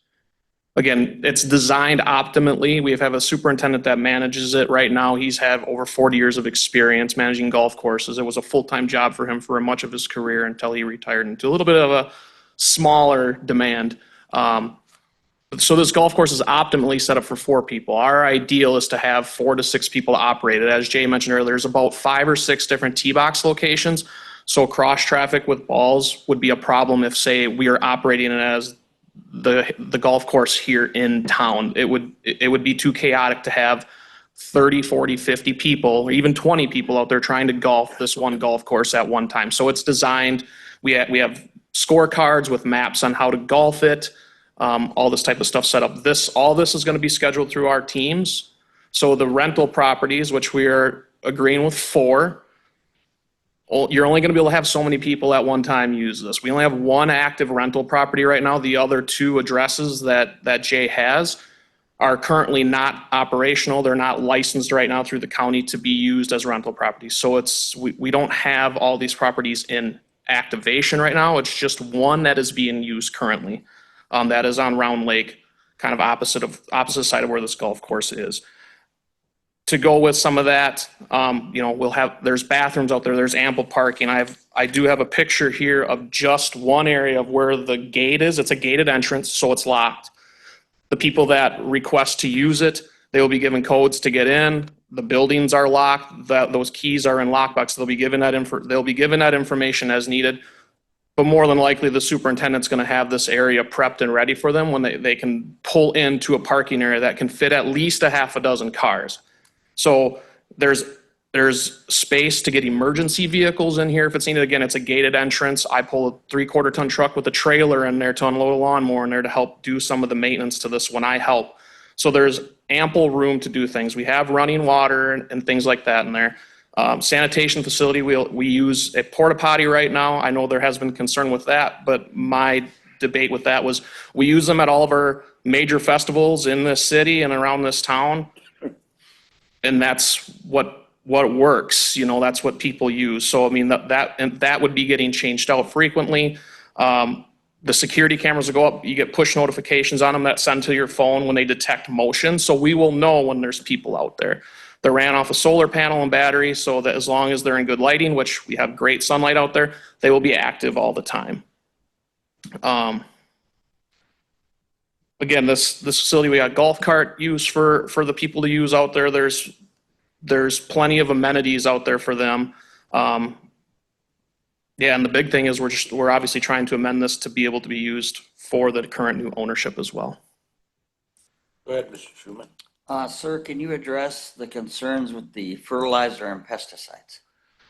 Again, it's designed optimally. We have a superintendent that manages it right now. He's had over 40 years of experience managing golf courses. It was a full-time job for him for much of his career until he retired into a little bit of a smaller demand. So this golf course is optimally set up for 4 people. Our ideal is to have 4 to 6 people to operate it. As Jay mentioned earlier, there's about 5 or 6 different tee box locations. So cross traffic with balls would be a problem if, say, we are operating it as the golf course here in town. It would be too chaotic to have 30, 40, 50 people, or even 20 people out there trying to golf this one golf course at one time. So it's designed, we have scorecards with maps on how to golf it, all this type of stuff set up. All this is going to be scheduled through our teams. So the rental properties, which we are agreeing with 4, you're only going to be able to have so many people at one time use this. We only have 1 active rental property right now. The other 2 addresses that Jay has are currently not operational. They're not licensed right now through the county to be used as rental properties. So we don't have all these properties in activation right now. It's just 1 that is being used currently. That is on Round Lake, kind of opposite side of where this golf course is. to go with some of that, there's bathrooms out there, there's ample parking. I do have a picture here of just one area of where the gate is. It's a gated entrance, so it's locked. The people that request to use it, they will be given codes to get in. The buildings are locked. Those keys are in lockbox. They'll be given that information as needed. But more than likely, the superintendent's going to have this area prepped and ready for them when they can pull into a parking area that can fit at least a half a dozen cars. So there's space to get emergency vehicles in here if it's needed. Again, it's a gated entrance. I pull a 3/4 ton truck with a trailer in there to unload a lawnmower in there to help do some of the maintenance to this when I help. So there's ample room to do things. We have running water and things like that in there. Sanitation facility, we use a porta potty right now. I know there has been concern with that, but my debate with that was we use them at all of our major festivals in this city and around this town. And that's what works, that's what people use. So I mean, that would be getting changed out frequently. The security cameras will go up, you get push notifications on them that send to your phone when they detect motion. So we will know when there's people out there. They're ran off a solar panel and battery, so that as long as they're in good lighting, which we have great sunlight out there, they will be active all the time. Again, this facility, we got golf cart use for the people to use out there. There's plenty of amenities out there for them. Yeah, and the big thing is we're obviously trying to amend this to be able to be used for the current new ownership as well. Go ahead, Mr. Schuman. Sir, can you address the concerns with the fertilizer and pesticides?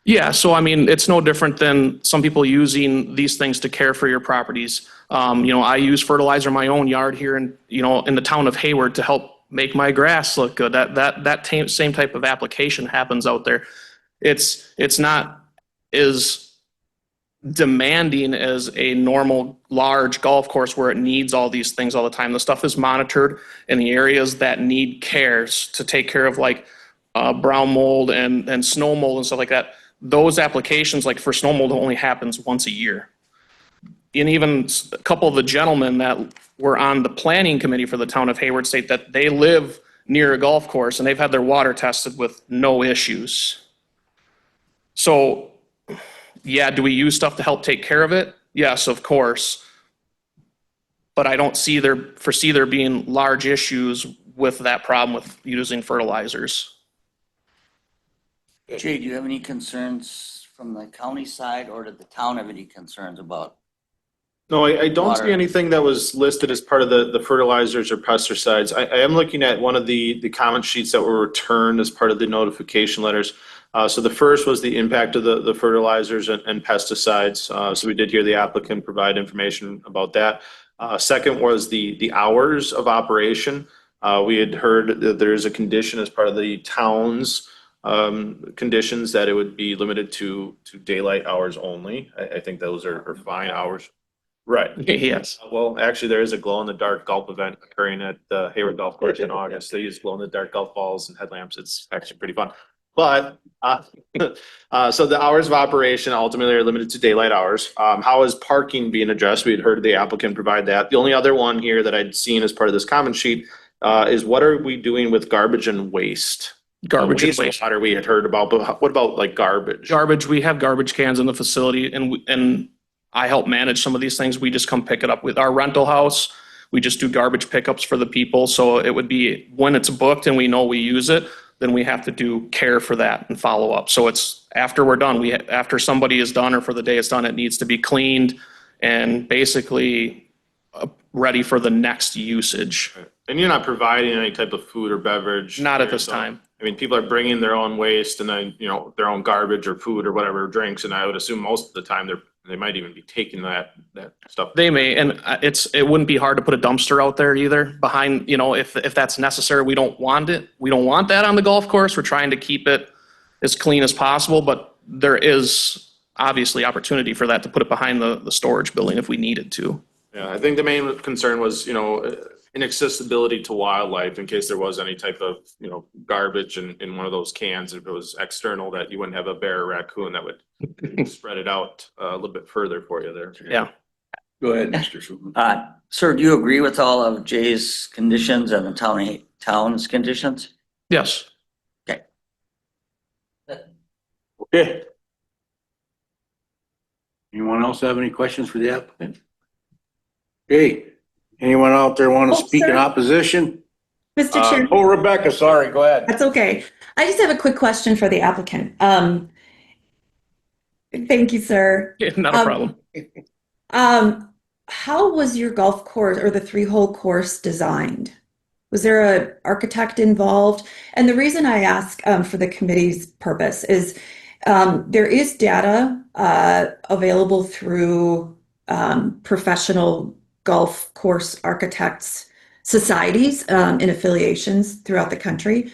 Yeah, so I mean, it's no different than some people using these things to care for your properties. I use fertilizer in my own yard here in the town of Hayward to help make my grass look good. That same type of application happens out there. It's not as demanding as a normal large golf course where it needs all these things all the time. The stuff is monitored in the areas that need cares to take care of like brown mold and snow mold and stuff like that. Those applications, like for snow mold, only happens once a year. And even a couple of the gentlemen that were on the planning committee for the town of Hayward state that they live near a golf course and they've had their water tested with no issues. So yeah, do we use stuff to help take care of it? Yes, of course. But I don't foresee there being large issues with that problem with using fertilizers. Jay, do you have any concerns from the county side, or did the town have any concerns about? No, I don't Water. see anything that was listed as part of the fertilizers or pesticides. I am looking at one of the comment sheets that were returned as part of the notification letters. So the first was the impact of the fertilizers and pesticides. So we did hear the applicant provide information about that. Second was the hours of operation. We had heard that there's a condition as part of the town's conditions that it would be limited to daylight hours only. I think those are fine hours. Right. Yes. Well, actually, there is a glow-in-the-dark golf event occurring at the Hayward Golf Course in August. They use glow-in-the-dark golf balls and headlamps. It's actually pretty fun. But, so the hours of operation ultimately are limited to daylight hours. How is parking being addressed? We had heard the applicant provide that. The only other one here that I'd seen as part of this comment sheet is what are we doing with garbage and waste? Garbage and waste. Wastewater we had heard about, but what about like garbage? Garbage, we have garbage cans in the facility and I help manage some of these things. We just come pick it up with our rental house. We just do garbage pickups for the people. So it would be when it's booked and we know we use it, then we have to do care for that and follow up. So it's after we're done, after somebody is done or for the day it's done, it needs to be cleaned and basically ready for the next usage. And you're not providing any type of food or beverage? Not at there, this so, time. I mean, people are bringing their own waste and then, their own garbage or food or whatever, drinks. And I would assume most of the time they might even be taking that stuff. They may, and it wouldn't be hard to put a dumpster out there either behind, if that's necessary. We don't want it. We don't want that on the golf course. We're trying to keep it as clean as possible, but there is obviously opportunity for that to put it behind the storage building if we needed to. Yeah, I think the main concern was, inaccessibility to wildlife in case there was any type of, garbage in one of those cans. If it was external, that you wouldn't have a bear or raccoon that would spread it out a little bit further for you there. Yeah. Go ahead, Mr. Schuman. Sir, do you agree with all of Jay's conditions and the town's conditions? Yes. Okay. Yeah. Anyone else have any questions for the applicant? Okay, anyone out there want to Oh, speak in sir. opposition? Mr. Chair, Oh, Rebecca, sorry, go ahead. that's okay. I just have a quick question for the applicant. Thank you, sir. Yeah, not a Um, problem. How was your golf course or the three-hole course designed? Was there an architect involved? And the reason I ask for the committee's purpose is there is data available through professional golf course architects societies and affiliations throughout the country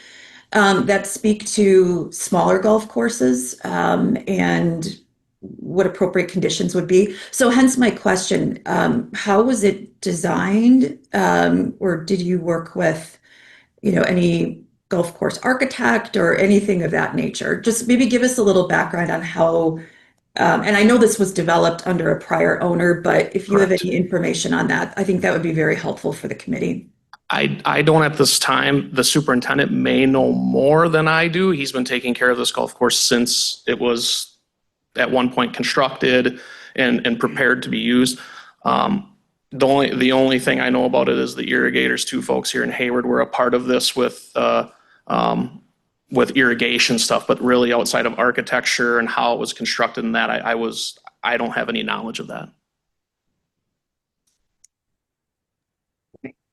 that speak to smaller golf courses and what appropriate conditions would be. So hence my question, how was it designed? Or did you work with, any golf course architect or anything of that nature? Just maybe give us a little background on how, and I know this was developed under a prior owner, but if you have Correct. any information on that, I think that would be very helpful for the committee. I don't at this time. The superintendent may know more than I do. He's been taking care of this golf course since it was at one point constructed and prepared to be used. The only thing I know about it is the irrigators, two folks here in Hayward were a part of this with irrigation stuff, but really outside of architecture and how it was constructed and that, I don't have any knowledge of that.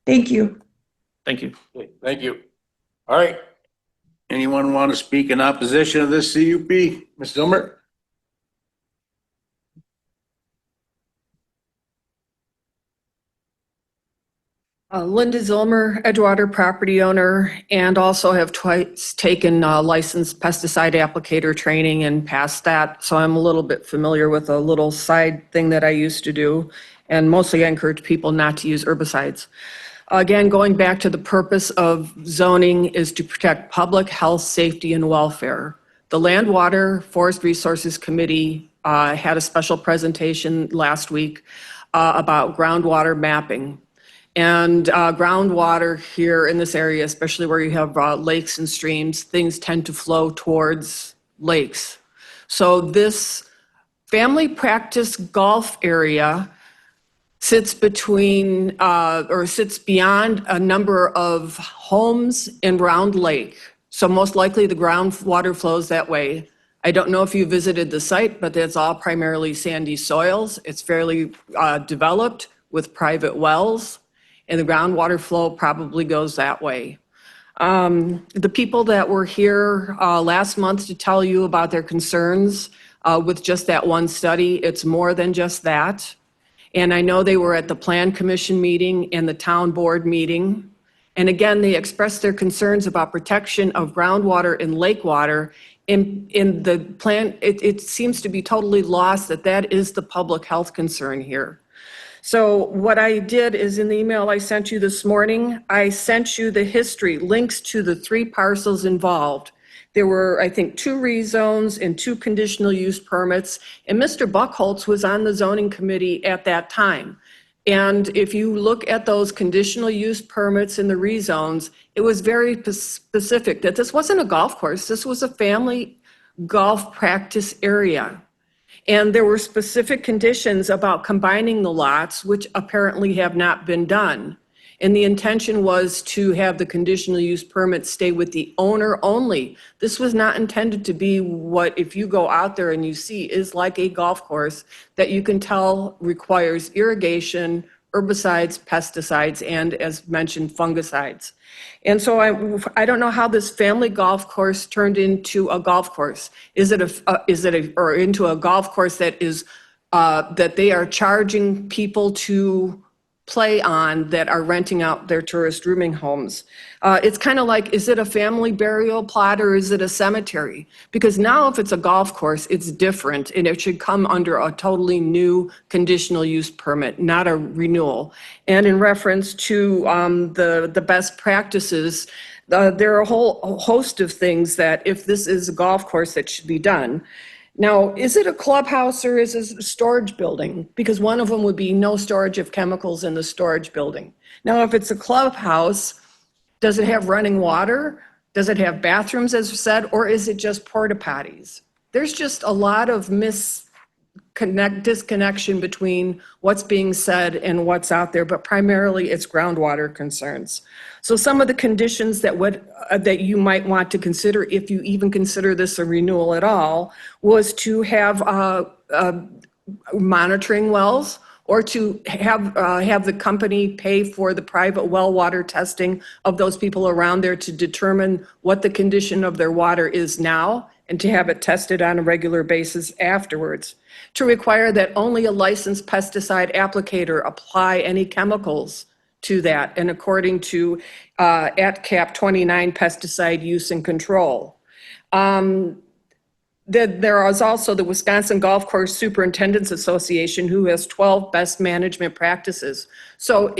Thank you. Thank you. Okay, thank you. All right. Anyone want to speak in opposition of this CUP? Ms. Zilmer? Linda Zilmer, Edgewater property owner, and also have twice taken licensed pesticide applicator training and passed that. So I'm a little bit familiar with a little side thing that I used to do. And mostly I encourage people not to use herbicides. Again, going back to the purpose of zoning is to protect public health, safety, and welfare. The Land, Water, Forest Resources Committee had a special presentation last week about groundwater mapping. And groundwater here in this area, especially where you have lakes and streams, things tend to flow towards lakes. So this family practice golf area sits between or sits beyond a number of homes in Round Lake. So most likely the groundwater flows that way. I don't know if you visited the site, but it's all primarily sandy soils. It's fairly developed with private wells, and the groundwater flow probably goes that way. The people that were here last month to tell you about their concerns with just that one study, it's more than just that. And I know they were at the Plan Commission meeting and the Town Board meeting. And again, they expressed their concerns about protection of groundwater and lake water. In the plan, it seems to be totally lost that that is the public health concern here. So what I did is in the email I sent you this morning, I sent you the history, links to the 3 parcels involved. There were, I think, 2 rezones and 2 conditional use permits, and Mr. Buckholz was on the zoning committee at that time. And if you look at those conditional use permits and the rezones, it was very specific that this wasn't a golf course, this was a family golf practice area. And there were specific conditions about combining the lots, which apparently have not been done. And the intention was to have the conditional use permit stay with the owner only. This was not intended to be what, if you go out there and you see, is like a golf course that you can tell requires irrigation, herbicides, pesticides, and as mentioned, fungicides. And so I don't know how this family golf course turned into a golf course. Or into a golf course that is, that they are charging people to play on that are renting out their tourist rooming homes. It's kind of like, is it a family burial plot or is it a cemetery? Because now if it's a golf course, it's different and it should come under a totally new conditional use permit, not a renewal. And in reference to the best practices, there are a whole host of things that if this is a golf course that should be done. Now, is it a clubhouse or is it a storage building? Because one of them would be no storage of chemicals in the storage building. Now, if it's a clubhouse, does it have running water? Does it have bathrooms, as said, or is it just porta potties? there's just a lot of disconnection between what's being said and what's out there, but primarily it's groundwater concerns. So some of the conditions that you might want to consider, if you even consider this a renewal at all, was to have monitoring wells, or to have the company pay for the private well water testing of those people around there to determine what the condition of their water is now, and to have it tested on a regular basis afterwards. To require that only a licensed pesticide applicator apply any chemicals to that, and according to ATCAP 29 pesticide use and control. There is also the Wisconsin Golf Course Superintendents Association, who has 12 best management practices. So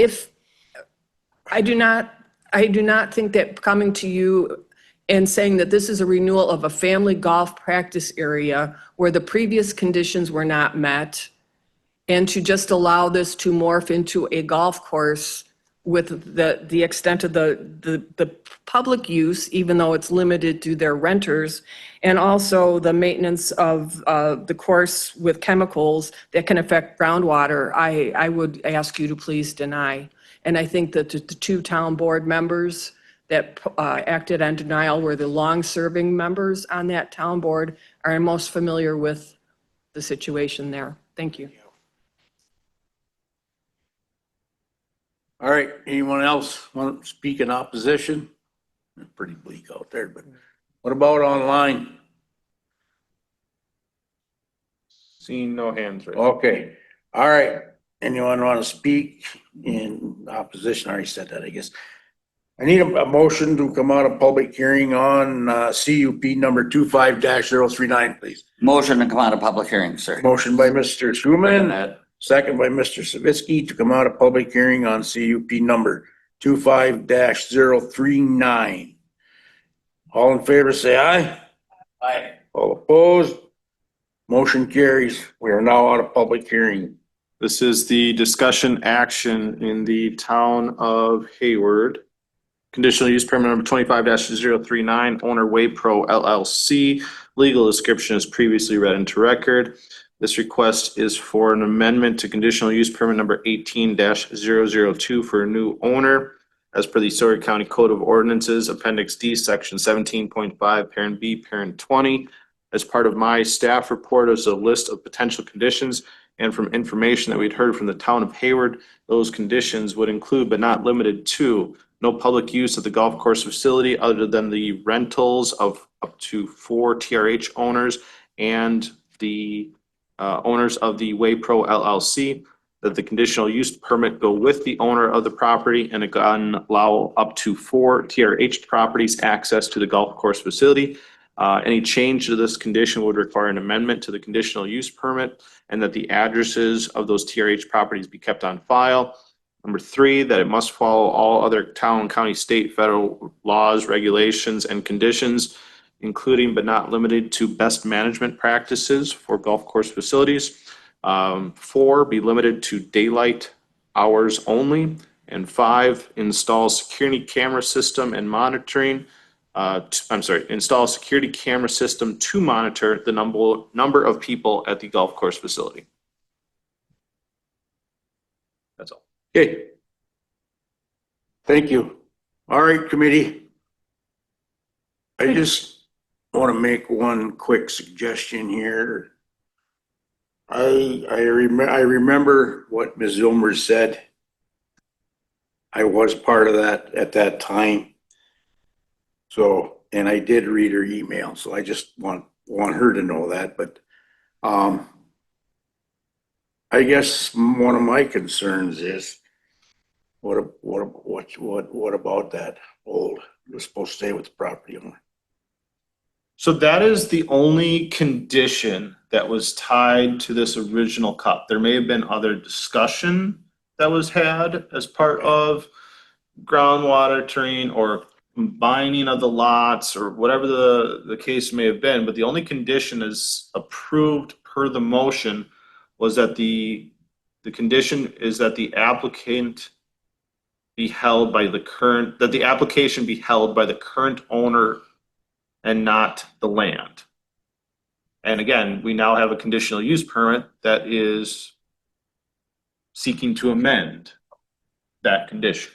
I do not think that coming to you and saying that this is a renewal of a family golf practice area where the previous conditions were not met, and to just allow this to morph into a golf course with the extent of the public use, even though it's limited to their renters, and also the maintenance of the course with chemicals that can affect groundwater, I would ask you to please deny. And I think that the two town board members that acted on denial were the long-serving members on that town board, are most familiar with the situation there. Thank you. All right, anyone else want to speak in opposition? It's pretty bleak out there, but what about online? Seeing no hands raised. Okay, all right. Anyone want to speak in opposition? I already said that, I guess. I need a motion to come out of public hearing on CUP number 25-039, please. Motion to come out of public hearing, sir. Motion by Mr. Schuman, second by Mr. Savitsky to come out of public hearing on CUP number 25-039. All in favor, say aye. Aye. All opposed? Motion carries. We are now out of public hearing. This is the discussion action in the town of Hayward. Conditional use permit number 25-039, owner Waypro LLC. Legal description is previously read into record. This request is for an amendment to conditional use permit number 18-002 for a new owner. As per the Sawyer County Code of Ordinances, Appendix D, Section 17.5, Parent B, Parent 20. As part of my staff report is a list of potential conditions, and from information that we'd heard from the town of Hayward, those conditions would include but not limited to no public use of the golf course facility other than the rentals of up to 4 TRH owners and the owners of the Waypro LLC, that the conditional use permit go with the owner of the property and allow up to 4 TRH properties access to the golf course facility. Any change to this condition would require an amendment to the conditional use permit, and that the addresses of those TRH properties be kept on file. Number 3, that it must follow all other town, county, state, federal laws, regulations, and conditions, including but not limited to best management practices for golf course facilities. 4, be limited to daylight hours only. And 5, install security camera system and monitoring. Install a security camera system to monitor the number of people at the golf course facility. That's all. Okay. Thank you. All right, committee. I just want to make one quick suggestion here. I remember what Ms. Zilmer said. I was part of that at that time. So, and I did read her email, so I just want her to know that, but I guess one of my concerns is what about that old, you're supposed to stay with the property owner? So that is the only condition that was tied to this original cut. There may have been other discussion that was had as part of groundwater terrain or combining of the lots or whatever the case may have been, but the only condition is approved per the motion was that the condition is that the applicant be held by the current, that the application be held by the current owner and not the land. And again, we now have a conditional use permit that is seeking to amend that condition.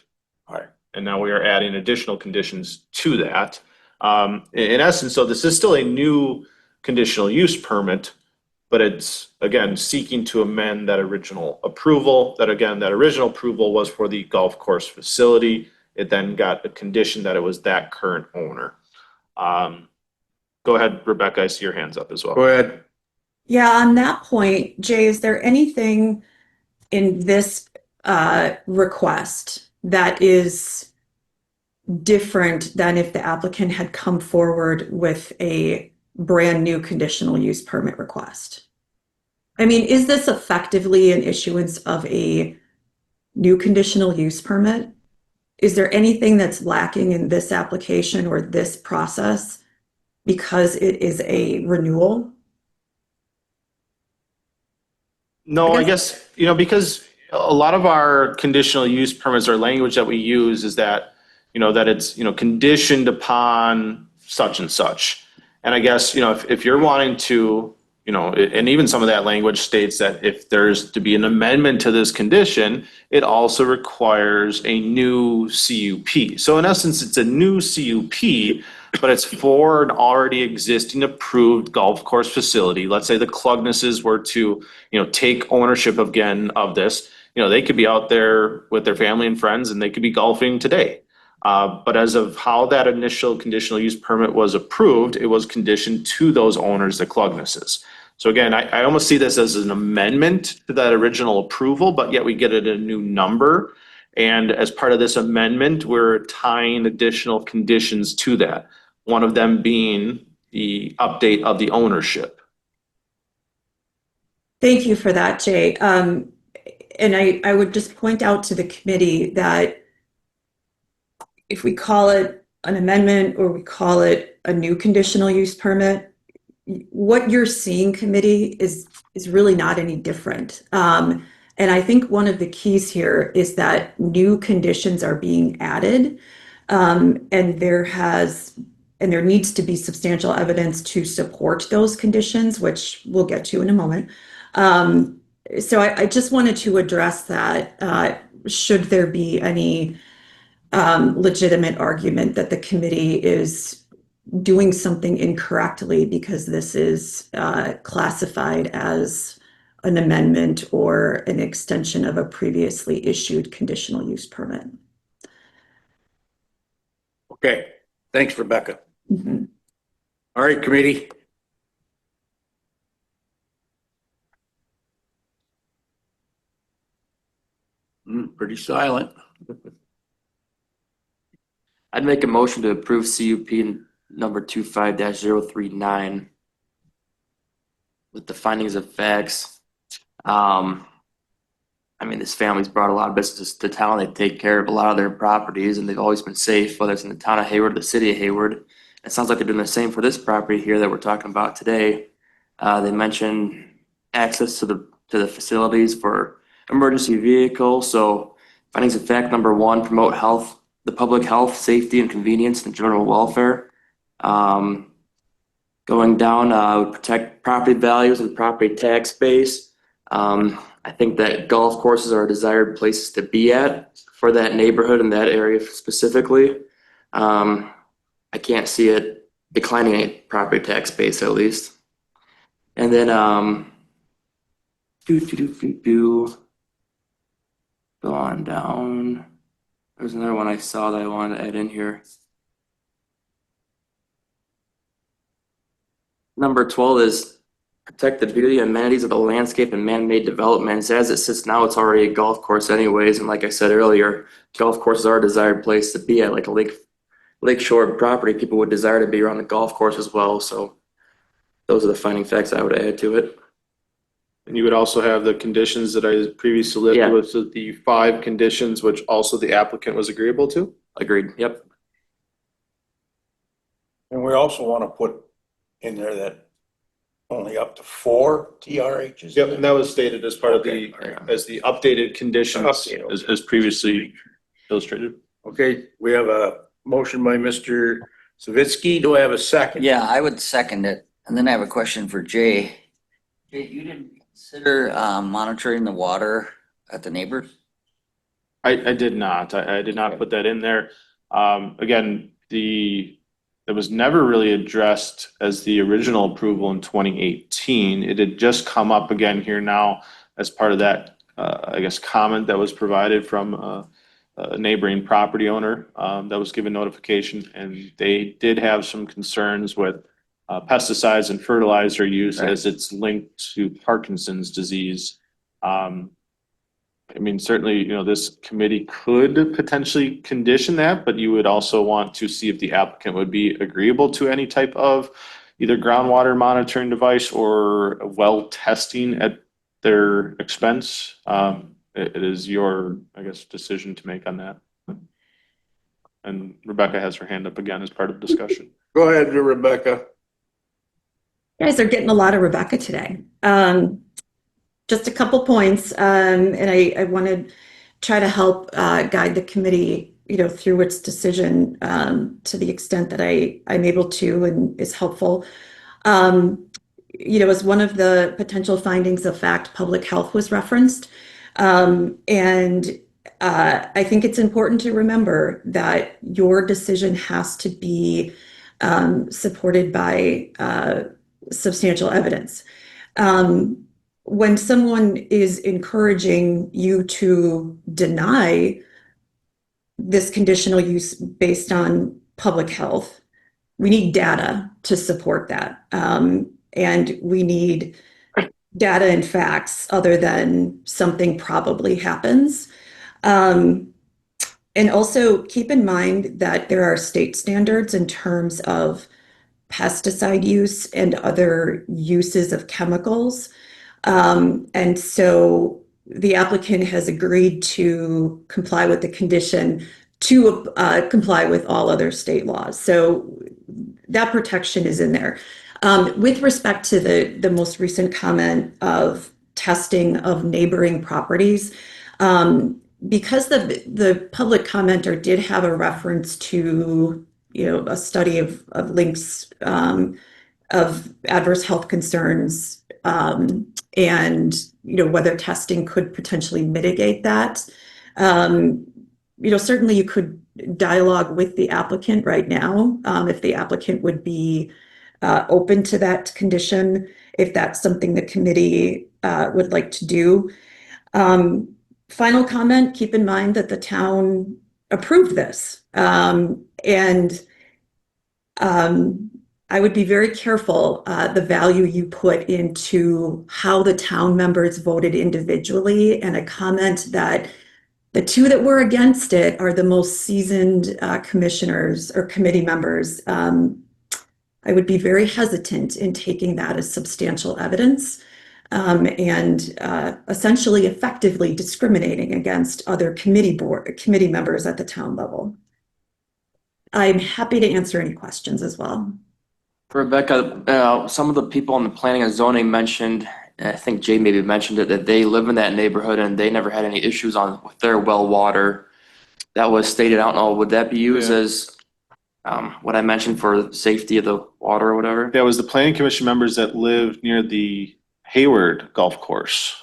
All right. And now we are adding additional conditions to that. In essence, so this is still a new conditional use permit, but it's, again, seeking to amend that original approval. That, again, that original approval was for the golf course facility. It then got a condition that it was that current owner. Go ahead, Rebecca, I see your hands up as well. Go ahead. Yeah, on that point, Jay, is there anything in this request that is different than if the applicant had come forward with a brand new conditional use permit request? I mean, is this effectively an issuance of a new conditional use permit? Is there anything that's lacking in this application or this process because it is a renewal? No, I guess, because a lot of our conditional use permits or language that we use is that, that it's, conditioned upon such and such. And I guess, if you're wanting to, and even some of that language states that if there's to be an amendment to this condition, it also requires a new CUP. So in essence, it's a new CUP, but it's for an already existing approved golf course facility. Let's say the Clugnesses were to, take ownership again of this. They could be out there with their family and friends and they could be golfing today. But as of how that initial conditional use permit was approved, it was conditioned to those owners, the Clugnesses. So again, I almost see this as an amendment to that original approval, but yet we get it a new number. And as part of this amendment, we're tying additional conditions to that. One of them being the update of the ownership. Thank you for that, Jay. And I would just point out to the committee that if we call it an amendment or we call it a new conditional use permit, what you're seeing, committee, is really not any different. And I think one of the keys here is that new conditions are being added, and there needs to be substantial evidence to support those conditions, which we'll get to in a moment. So I just wanted to address that. Should there be any legitimate argument that the committee is doing something incorrectly because this is classified as an amendment or an extension of a previously issued conditional use permit. Okay, thanks, Rebecca. Mhm. All right, committee. Pretty silent. I'd make a motion to approve CUP number 25-039 with the findings of facts. This family's brought a lot of businesses to town. They take care of a lot of their properties and they've always been safe, whether it's in the town of Hayward or the city of Hayward. It sounds like they're doing the same for this property here that we're talking about today. They mentioned access to the facilities for emergency vehicles. So findings of fact number 1, promote the public health, safety, and convenience and general welfare. Going down, protect property values and property tax base. I think that golf courses are desired places to be at for that neighborhood and that area specifically. I can't see it declining a property tax base at least. And then go on down. There's another one I saw that I wanted to add in here. Number 12 is protect the beauty and amenities of the landscape and man-made developments. As it sits now, it's already a golf course anyways. And like I said earlier, golf courses are a desired place to be at, like a lakeshore property. People would desire to be around the golf course as well. So those are the finding facts I would add to it. And you would also have the conditions that I previously listed, Yeah. with the 5 conditions, which also the applicant was agreeable to. Agreed. Yep. And we also want to put in there that only up to 4 TRHs. Yep, and that was stated as part of Okay. as the updated conditions Okay. as previously illustrated. Okay, we have a motion by Mr. Savitsky. Do I have a second? Yeah, I would second it. And then I have a question for Jay. Jay, you didn't consider monitoring the water at the neighbors? I did not. I did not put that in there. Again, it was never really addressed as the original approval in 2018. It had just come up again here now as part of that, I guess, comment that was provided from a neighboring property owner that was given notification, and they did have some concerns with pesticides and fertilizer use Right. as it's linked to Parkinson's disease. I mean, certainly, this committee could potentially condition that, but you would also want to see if the applicant would be agreeable to any type of either groundwater monitoring device or well testing at their expense. It is your, I guess, decision to make on that. And Rebecca has her hand up again as part of the discussion. Go ahead, Rebecca. You guys are getting a lot of Rebecca today. Just a couple points, and I want to try to help guide the committee, through its decision to the extent that I'm able to and is helpful. As one of the potential findings of fact, public health was referenced, and I think it's important to remember that your decision has to be supported by substantial evidence. When someone is encouraging you to deny this conditional use based on public health, we need data to support that. And we need data and facts other than something probably happens. And also keep in mind that there are state standards in terms of pesticide use and other uses of chemicals. And so the applicant has agreed to comply with the condition to comply with all other state laws. So that protection is in there. With respect to the most recent comment of testing of neighboring properties, because the public commenter did have a reference to a study of links of adverse health concerns, and whether testing could potentially mitigate that. Certainly you could dialogue with the applicant right now, if the applicant would be open to that condition, if that's something the committee would like to do. Final comment, keep in mind that the town approved this. And I would be very careful the value you put into how the town members voted individually, and a comment that the two that were against it are the most seasoned commissioners or committee members. I would be very hesitant in taking that as substantial evidence, and essentially effectively discriminating against other committee members at the town level. I'm happy to answer any questions as well. Rebecca, some of the people in the planning and zoning mentioned, I think Jay maybe mentioned it, that they live in that neighborhood and they never had any issues with their well water. That was stated, I don't know, would that be used as what I mentioned for safety of the water or whatever? That was the planning commission members that lived near the Hayward Golf Course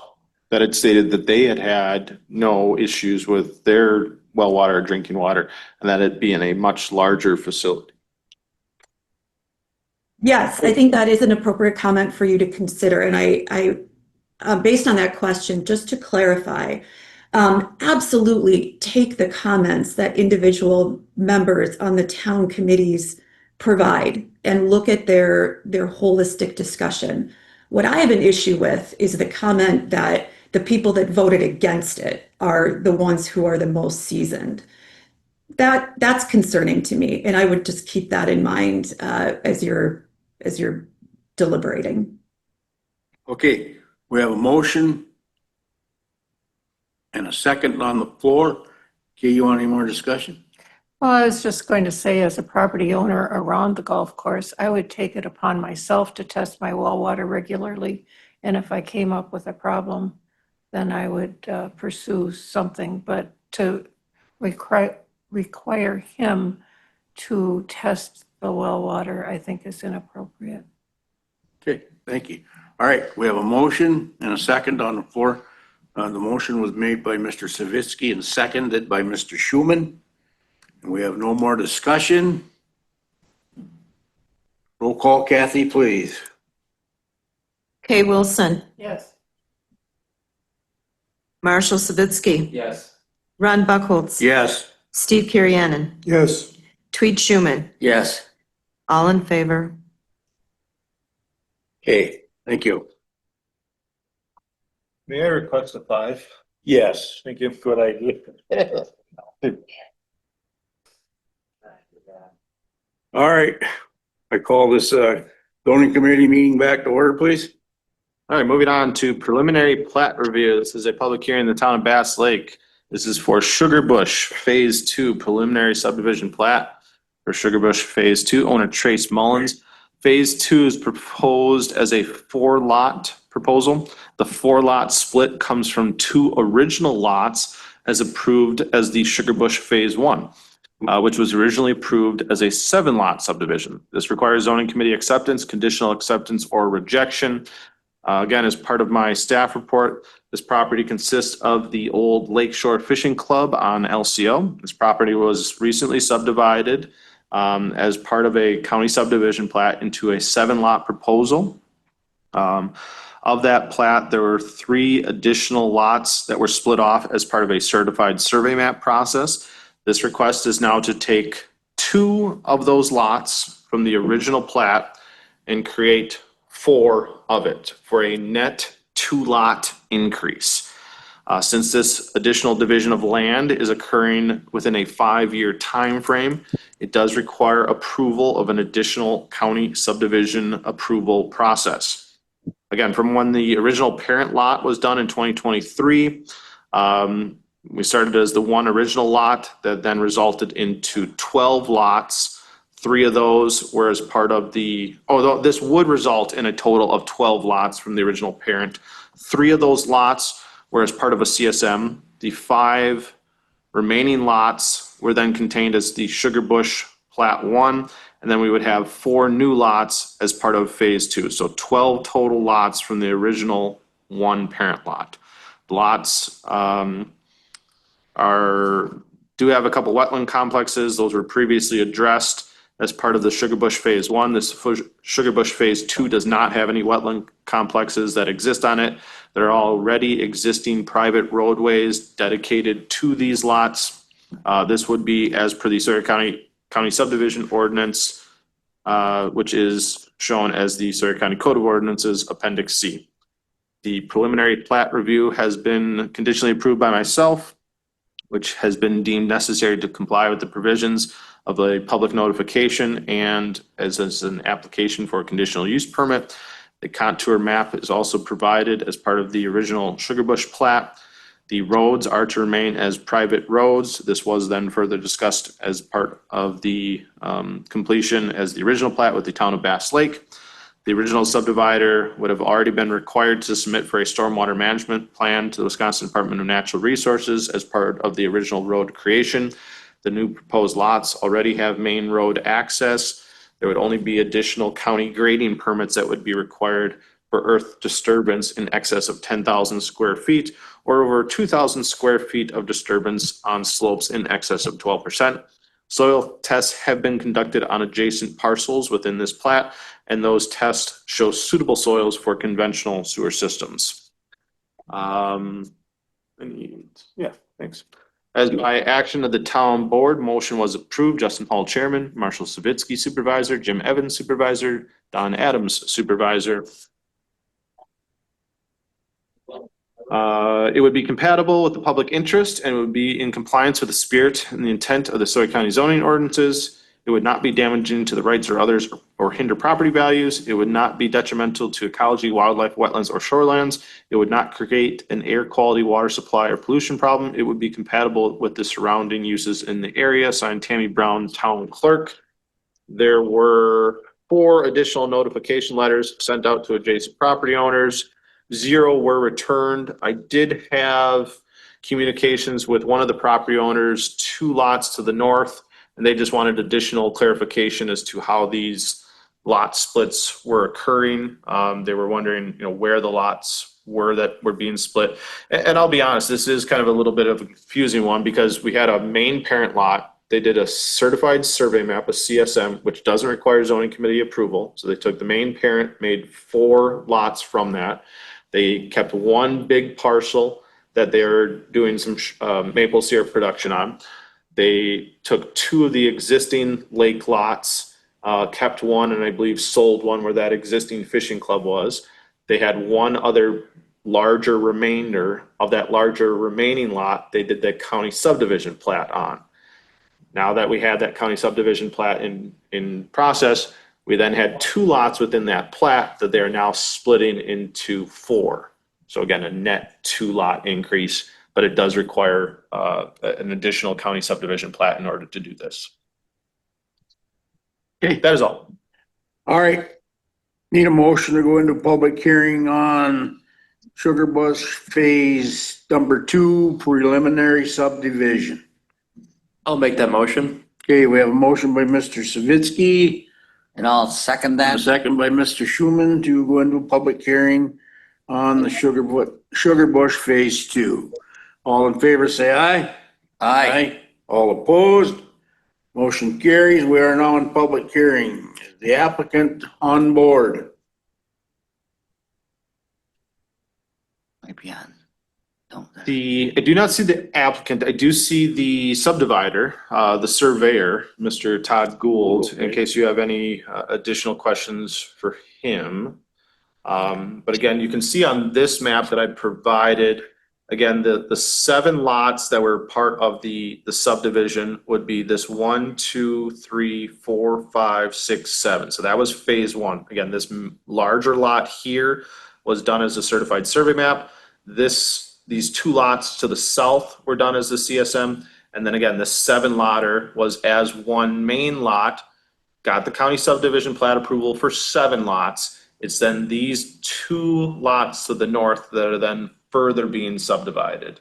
that had stated that they had no issues with their well water or drinking water, and that it being a much larger facility. Yes, I think that is an appropriate comment for you to consider. And I based on that question, just to clarify, absolutely take the comments that individual members on the town committees provide and look at their holistic discussion. What I have an issue with is the comment that the people that voted against it are the ones who are the most seasoned. That's concerning to me, and I would just keep that in mind as you're deliberating. Okay, we have a motion and a second on the floor. Okay, you want any more discussion? Well, I was just going to say, as a property owner around the golf course, I would take it upon myself to test my well water regularly. And if I came up with a problem, then I would pursue something. But to require him to test the well water, I think is inappropriate. Okay, thank you. All right, we have a motion and a second on the floor. The motion was made by Mr. Savitsky and seconded by Mr. Schuman. And we have no more discussion. Roll call, Kathy, please. Kay Wilson, Yes. Marshall Savitsky, Yes. Ron Buckholz. Yes. Steve Kirianen, Yes. Tweed Schuman, Yes. all in favor. Okay, thank you. May I request a 5? Yes. Thank you. Good idea. All right. I call this zoning committee meeting back to order, please. All right, moving on to preliminary plat review. This is a public hearing in the town of Bass Lake. This is for Sugar Bush Phase 2 preliminary subdivision plat for Sugar Bush Phase 2, owner Trace Mullins. Phase 2 is proposed as a 4-lot proposal. The 4-lot split comes from 2 original lots as approved as the Sugar Bush Phase 1. Which was originally approved as a 7-lot subdivision. This requires zoning committee acceptance, conditional acceptance, or rejection. Again, as part of my staff report, this property consists of the old Lakeshore Fishing Club on LCO. This property was recently subdivided as part of a county subdivision plat into a 7-lot proposal. Of that plat, there were 3 additional lots that were split off as part of a certified survey map process. This request is now to take 2 of those lots from the original plat and create 4 of it for a net 2-lot increase. Since this additional division of land is occurring within a 5-year time frame, it does require approval of an additional county subdivision approval process. Again, from when the original parent lot was done in 2023, we started as the 1 original lot that then resulted into 12 lots. 3 of those were as part of this would result in a total of 12 lots from the original parent. 3 of those lots were as part of a CSM. The 5 remaining lots were then contained as the Sugar Bush Plat 1, and then we would have 4 new lots as part of Phase 2. So 12 total lots from the original 1 parent lot. The lots do have a couple wetland complexes. Those were previously addressed as part of the Sugar Bush Phase 1. This Sugar Bush Phase 2 does not have any wetland complexes that exist on it. There are already existing private roadways dedicated to these lots. This would be as per the Sawyer County subdivision ordinance, which is shown as the Sawyer County Code of Ordinances Appendix C. The preliminary plat review has been conditionally approved by myself, which has been deemed necessary to comply with the provisions of a public notification and as an application for a conditional use permit. The contour map is also provided as part of the original Sugar Bush plat. The roads are to remain as private roads. This was then further discussed as part of the completion as the original plat with the town of Bass Lake. The original subdivider would have already been required to submit for a stormwater management plan to the Wisconsin Department of Natural Resources as part of the original road creation. The new proposed lots already have main road access. There would only be additional county grading permits that would be required for earth disturbance in excess of 10,000 square feet or over 2,000 square feet of disturbance on slopes in excess of 12%. Soil tests have been conducted on adjacent parcels within this plat, and those tests show suitable soils for conventional sewer systems. Thanks. As by action of the town board, motion was approved. Justin Hall, chairman, Marshall Savitsky, supervisor, Jim Evans, supervisor, Don Adams, supervisor. It would be compatible with the public interest and would be in compliance with the spirit and the intent of the Sawyer County zoning ordinances. It would not be damaging to the rights or others or hinder property values. It would not be detrimental to ecology, wildlife, wetlands, or shorelands. It would not create an air quality, water supply, or pollution problem. It would be compatible with the surrounding uses in the area. Signed, Tammy Brown, town clerk. There were 4 additional notification letters sent out to adjacent property owners. 0 were returned. I did have communications with one of the property owners, 2 lots to the north, and they just wanted additional clarification as to how these lot splits were occurring. They were wondering, where the lots were that were being split. And I'll be honest, this is kind of a little bit of a confusing one because we had a main parent lot. They did a certified survey map, a CSM, which doesn't require zoning committee approval. So they took the main parent, made 4 lots from that. They kept one big parcel that they're doing some maple syrup production on. They took 2 of the existing lake lots, kept one, and I believe sold one where that existing fishing club was. They had one other larger remainder of that larger remaining lot. They did the county subdivision plat on. Now that we had that county subdivision plat in process, we then had 2 lots within that plat that they're now splitting into 4. So again, a net 2 lot increase, but it does require an additional county subdivision plat in order to do this. Okay, that is all. All right. Need a motion to go into public hearing on Sugar Bush Phase number 2 preliminary subdivision. I'll make that motion. Okay, we have a motion by Mr. Savitsky, And I'll second and a that. second by Mr. Schuman to go into a public hearing on the Sugar Bush Phase 2. All in favor, say aye. Aye. All opposed? Motion carries. We are now in public hearing. Is the applicant on board? Might be on. No. I do not see the applicant. I do see the subdivider, the surveyor, Mr. Todd Gould, in Okay. case you have any additional questions for him. But again, you can see on this map that I provided, again, the 7 lots that were part of the subdivision would be this 1, 2, 3, 4, 5, 6, 7. So that was phase 1. Again, this larger lot here was done as a certified survey map. These 2 lots to the south were done as the CSM. And then again, the 7 lotter was as one main lot, got the county subdivision plat approval for 7 lots. It's then these 2 lots to the north that are then further being subdivided.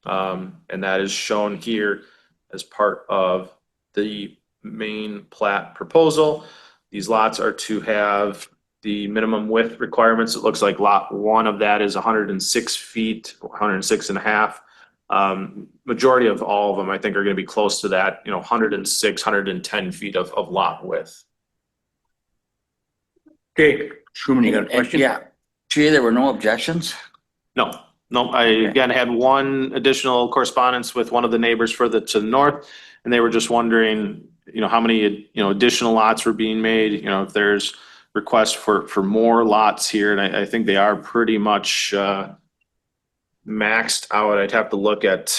And that is shown here as part of the main plat proposal. These lots are to have the minimum width requirements. It looks like lot 1 of that is 106 feet, 106 and a half. Majority of all of them, I think, are going to be close to that, 106, 110 feet of lot width. Okay, Schuman, you got a question? Yeah. Gee, there were no objections? No, I again had one additional correspondence with one of the neighbors further to the north, and they were just wondering, how many, additional lots were being made, if there's requests for more lots here, and I think they are pretty much maxed out. I'd have to look at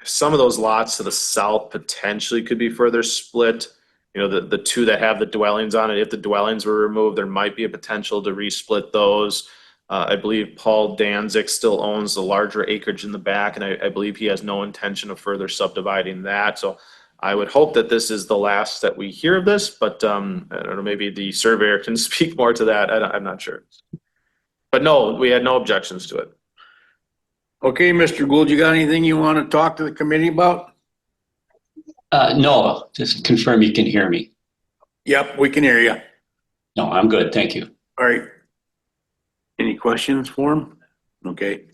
some of those lots to the south potentially could be further split. The 2 that have the dwellings on it, if the dwellings were removed, there might be a potential to resplit those. I believe Paul Danzig still owns the larger acreage in the back, and I believe he has no intention of further subdividing that. So I would hope that this is the last that we hear of this, but I don't know, maybe the surveyor can speak more to that. I'm not sure. But no, we had no objections to it. Okay, Mr. Gould, you got anything you want to talk to the committee about? No, just confirm you can hear me. Yep, we can hear you. No, I'm good. Thank you. All right. Any questions for him? Okay.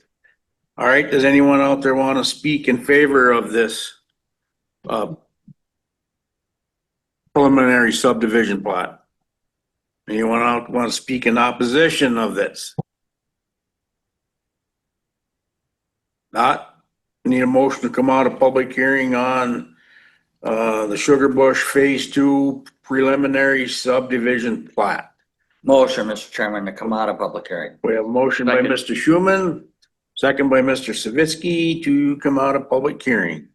All right, does anyone out there want to speak in favor of this preliminary subdivision plot? Anyone out want to speak in opposition of this? Not? Need a motion to come out of public hearing on the Sugar Bush Phase 2 preliminary subdivision plat. Motion, Mr. Chairman, to come out of public hearing. We have a motion by Second. Mr. Schuman, second by Mr. Savitsky to come out of public hearing.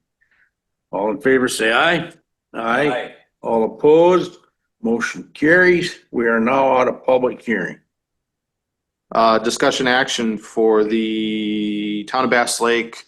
All in favor, say aye. Aye. All opposed, motion carries. We are now out of public hearing. Discussion action for the Town of Bass Lake,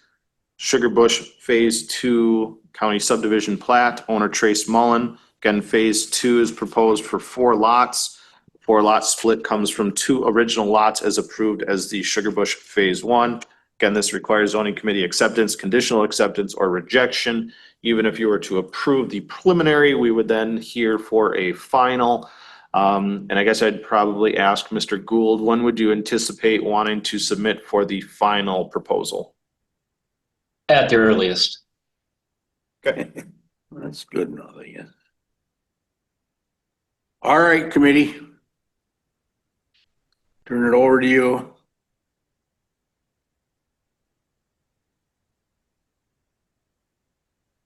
Sugar Bush Phase 2 County Subdivision Plat, owner Trace Mullen. Again, Phase 2 is proposed for 4 lots. 4 lot split comes from 2 original lots as approved as the Sugar Bush Phase 1. Again, this requires zoning committee acceptance, conditional acceptance, or rejection. Even if you were to approve the preliminary, we would then hear for a final. And I guess I'd probably ask Mr. Gould, when would you anticipate wanting to submit for the final proposal? At the earliest. That's good enough, I guess. All right, committee. Turn it over to you.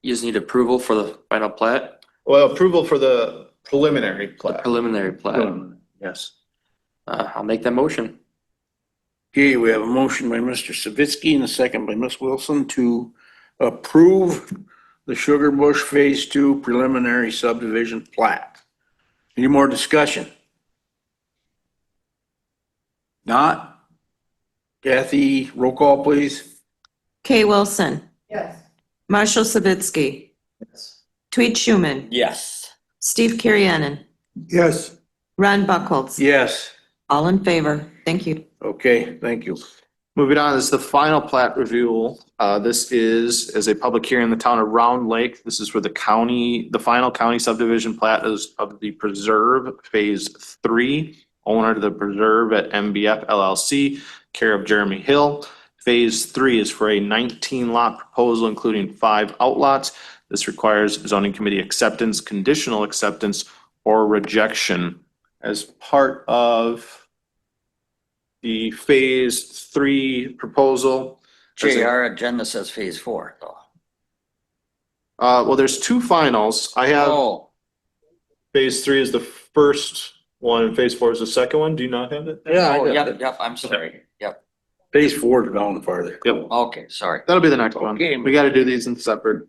You just need approval for the final plat, Well, approval for the preliminary the plat. preliminary plat. Yes. I'll make that motion. Okay, we have a motion by Mr. Savitsky and a second by Ms. Wilson to approve the Sugar Bush Phase 2 preliminary subdivision plat. Any more discussion? Not? Kathy, roll call, please. Kay Wilson, Yes. Marshall Savitsky, Tweet Schuman, Yes. Steve Kirianen, Yes. Ron Buckholz. Yes. All in favor. Thank you. Okay, thank you. Moving on, this is the final plat review. This is as a public hearing in the town of Round Lake. This is for the final county subdivision plat is of the Preserve Phase 3, owner to the Preserve at MBF LLC, care of Jeremy Hill. Phase 3 is for a 19 lot proposal, including 5 outlots. This requires zoning committee acceptance, conditional acceptance, or rejection. As part of the Phase 3 proposal. Jay, our agenda says phase 4 though. Well, there's 2 finals. I have Oh, Phase 3 is the first one and Phase 4 is the second one. Do you not have it? oh, yep, I'm sorry. Yep. Phase 4 is down farther. Yep. Okay, sorry. That'll be the next one. Okay. We got to do these in separate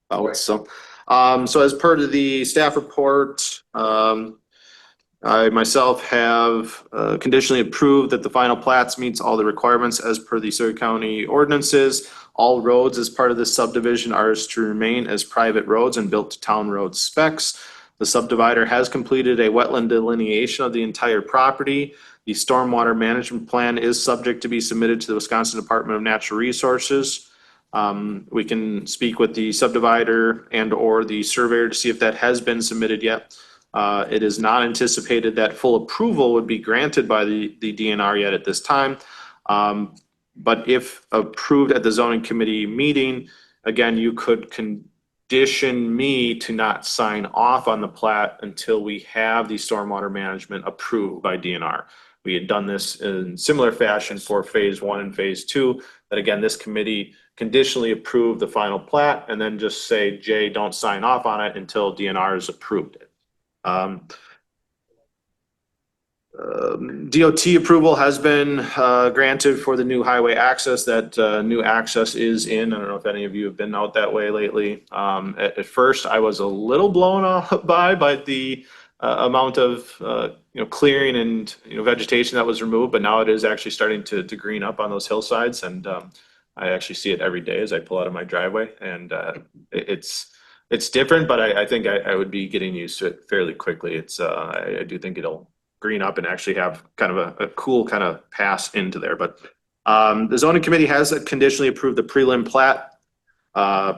outs. So as per to the staff report, I myself have conditionally approved that the final plats meets all the requirements as per the Sawyer County ordinances. All roads as part of this subdivision are to remain as private roads and built to town road specs. The subdivider has completed a wetland delineation of the entire property. The stormwater management plan is subject to be submitted to the Wisconsin Department of Natural Resources. We can speak with the subdivider and or the surveyor to see if that has been submitted yet. It is not anticipated that full approval would be granted by the DNR yet at this time. But if approved at the zoning committee meeting, again, you could condition me to not sign off on the plat until we have the stormwater management approved by DNR. We had done this in similar fashion for Phase 1 and Phase 2, that again, this committee conditionally approved the final plat and then just say, Jay, don't sign off on it until DNR has approved it. DOT approval has been granted for the new highway access. That new access is in. I don't know if any of you have been out that way lately. At first, I was a little blown off by the amount of clearing and vegetation that was removed, but now it is actually starting to green up on those hillsides, and I actually see it every day as I pull out of my driveway, and it's different, but I think I would be getting used to it fairly quickly. I do think it'll green up and actually have kind of a cool kind of pass into there. But the zoning committee has conditionally approved the prelim plat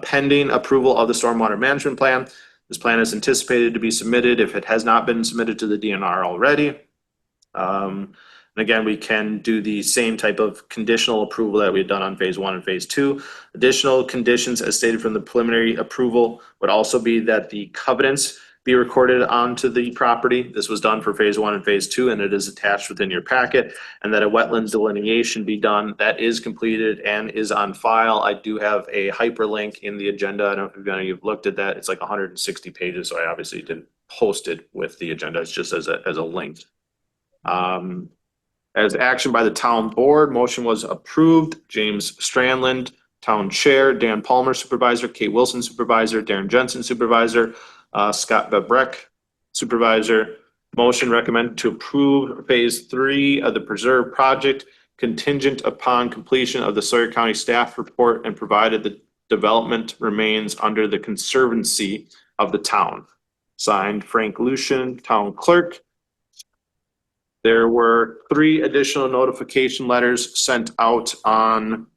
pending approval of the stormwater management plan. This plan is anticipated to be submitted if it has not been submitted to the DNR already. And again, we can do the same type of conditional approval that we had done on Phase 1 and Phase 2. Additional conditions as stated from the preliminary approval would also be that the covenants be recorded onto the property. This was done for Phase 1 and Phase 2, and it is attached within your packet, and that a wetlands delineation be done. That is completed and is on file. I do have a hyperlink in the agenda. I don't know if any of you have looked at that. It's like 160 pages, so I obviously didn't post it with the agenda. It's just as a link. As action by the town board, motion was approved. James Strandland, town chair, Dan Palmer, supervisor, Kate Wilson, supervisor, Darren Jensen, supervisor, Scott Bebrek, supervisor. Motion recommended to approve Phase 3 of the Preserve project contingent upon completion of the Sawyer County staff report and provided the development remains under the conservancy of the town. Signed, Frank Lucian, town clerk. There were 3 additional notification letters sent out on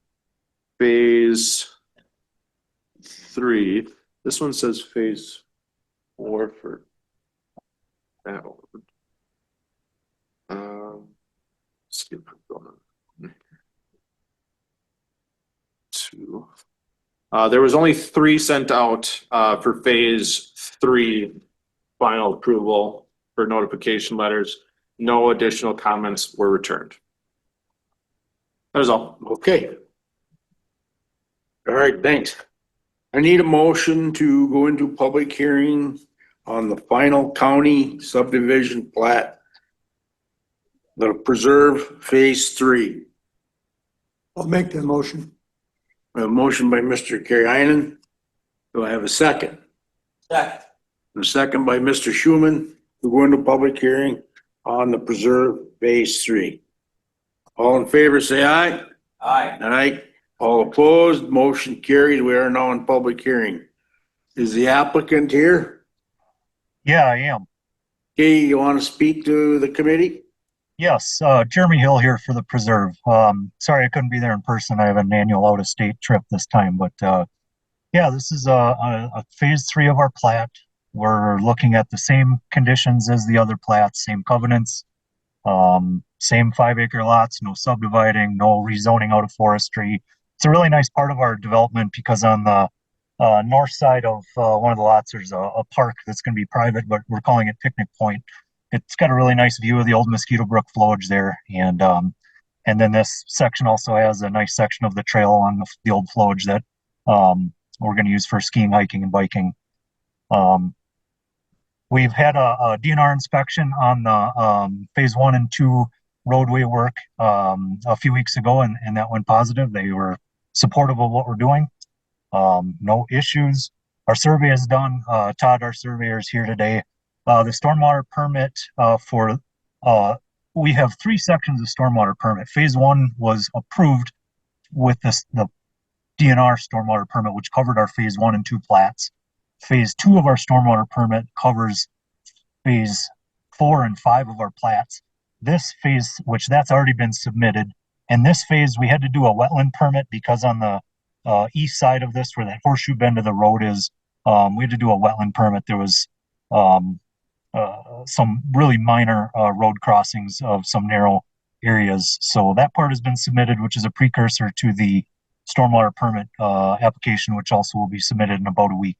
Phase 3. This one says Phase 4 for that one. Skip going. Two. There was only 3 sent out for phase 3 final approval for notification letters. No additional comments were returned. That is all. Okay. All right, thanks. I need a motion to go into public hearing on the final county subdivision plat, the Preserve Phase 3. I'll make that motion. A motion by Mr. Kariainen. Do I have a second? Second. A second by Mr. Schuman to go into public hearing on the Preserve Phase 3. All in favor, say aye. Aye. Aye. All opposed, motion carried. We are now in public hearing. Is the applicant here? Yeah, I am. Okay, you want to speak to the committee? Yes, Jeremy Hill here for the Preserve. Sorry I couldn't be there in person. I have an annual out-of-state trip this time, but yeah, this is a phase 3 of our plat. We're looking at the same conditions as the other plats, same covenants, same 5-acre lots, no subdividing, no rezoning out of forestry. It's a really nice part of our development because on the north side of one of the lots, there's a park that's going to be private, but we're calling it Picnic Point. It's got a really nice view of the old Mosquito Brook flowage there, and then this section also has a nice section of the trail along the old flowage that we're going to use for skiing, hiking, and biking. We've had a DNR inspection on the phase 1 and 2 roadway work a few weeks ago, and that went positive. They were supportive of what we're doing. No issues. Our survey is done. Todd, our surveyor, is here today. The stormwater permit we have 3 sections of stormwater permit. Phase 1 was approved with the DNR stormwater permit, which covered our phase 1 and 2 plats. Phase 2 of our stormwater permit covers phase 4 and 5 of our plats. This phase, which that's already been submitted, and this phase we had to do a wetland permit because on the east side of this, where that horseshoe bend of the road is, we had to do a wetland permit. There was some really minor road crossings of some narrow areas. So that part has been submitted, which is a precursor to the stormwater permit application, which also will be submitted in about a week.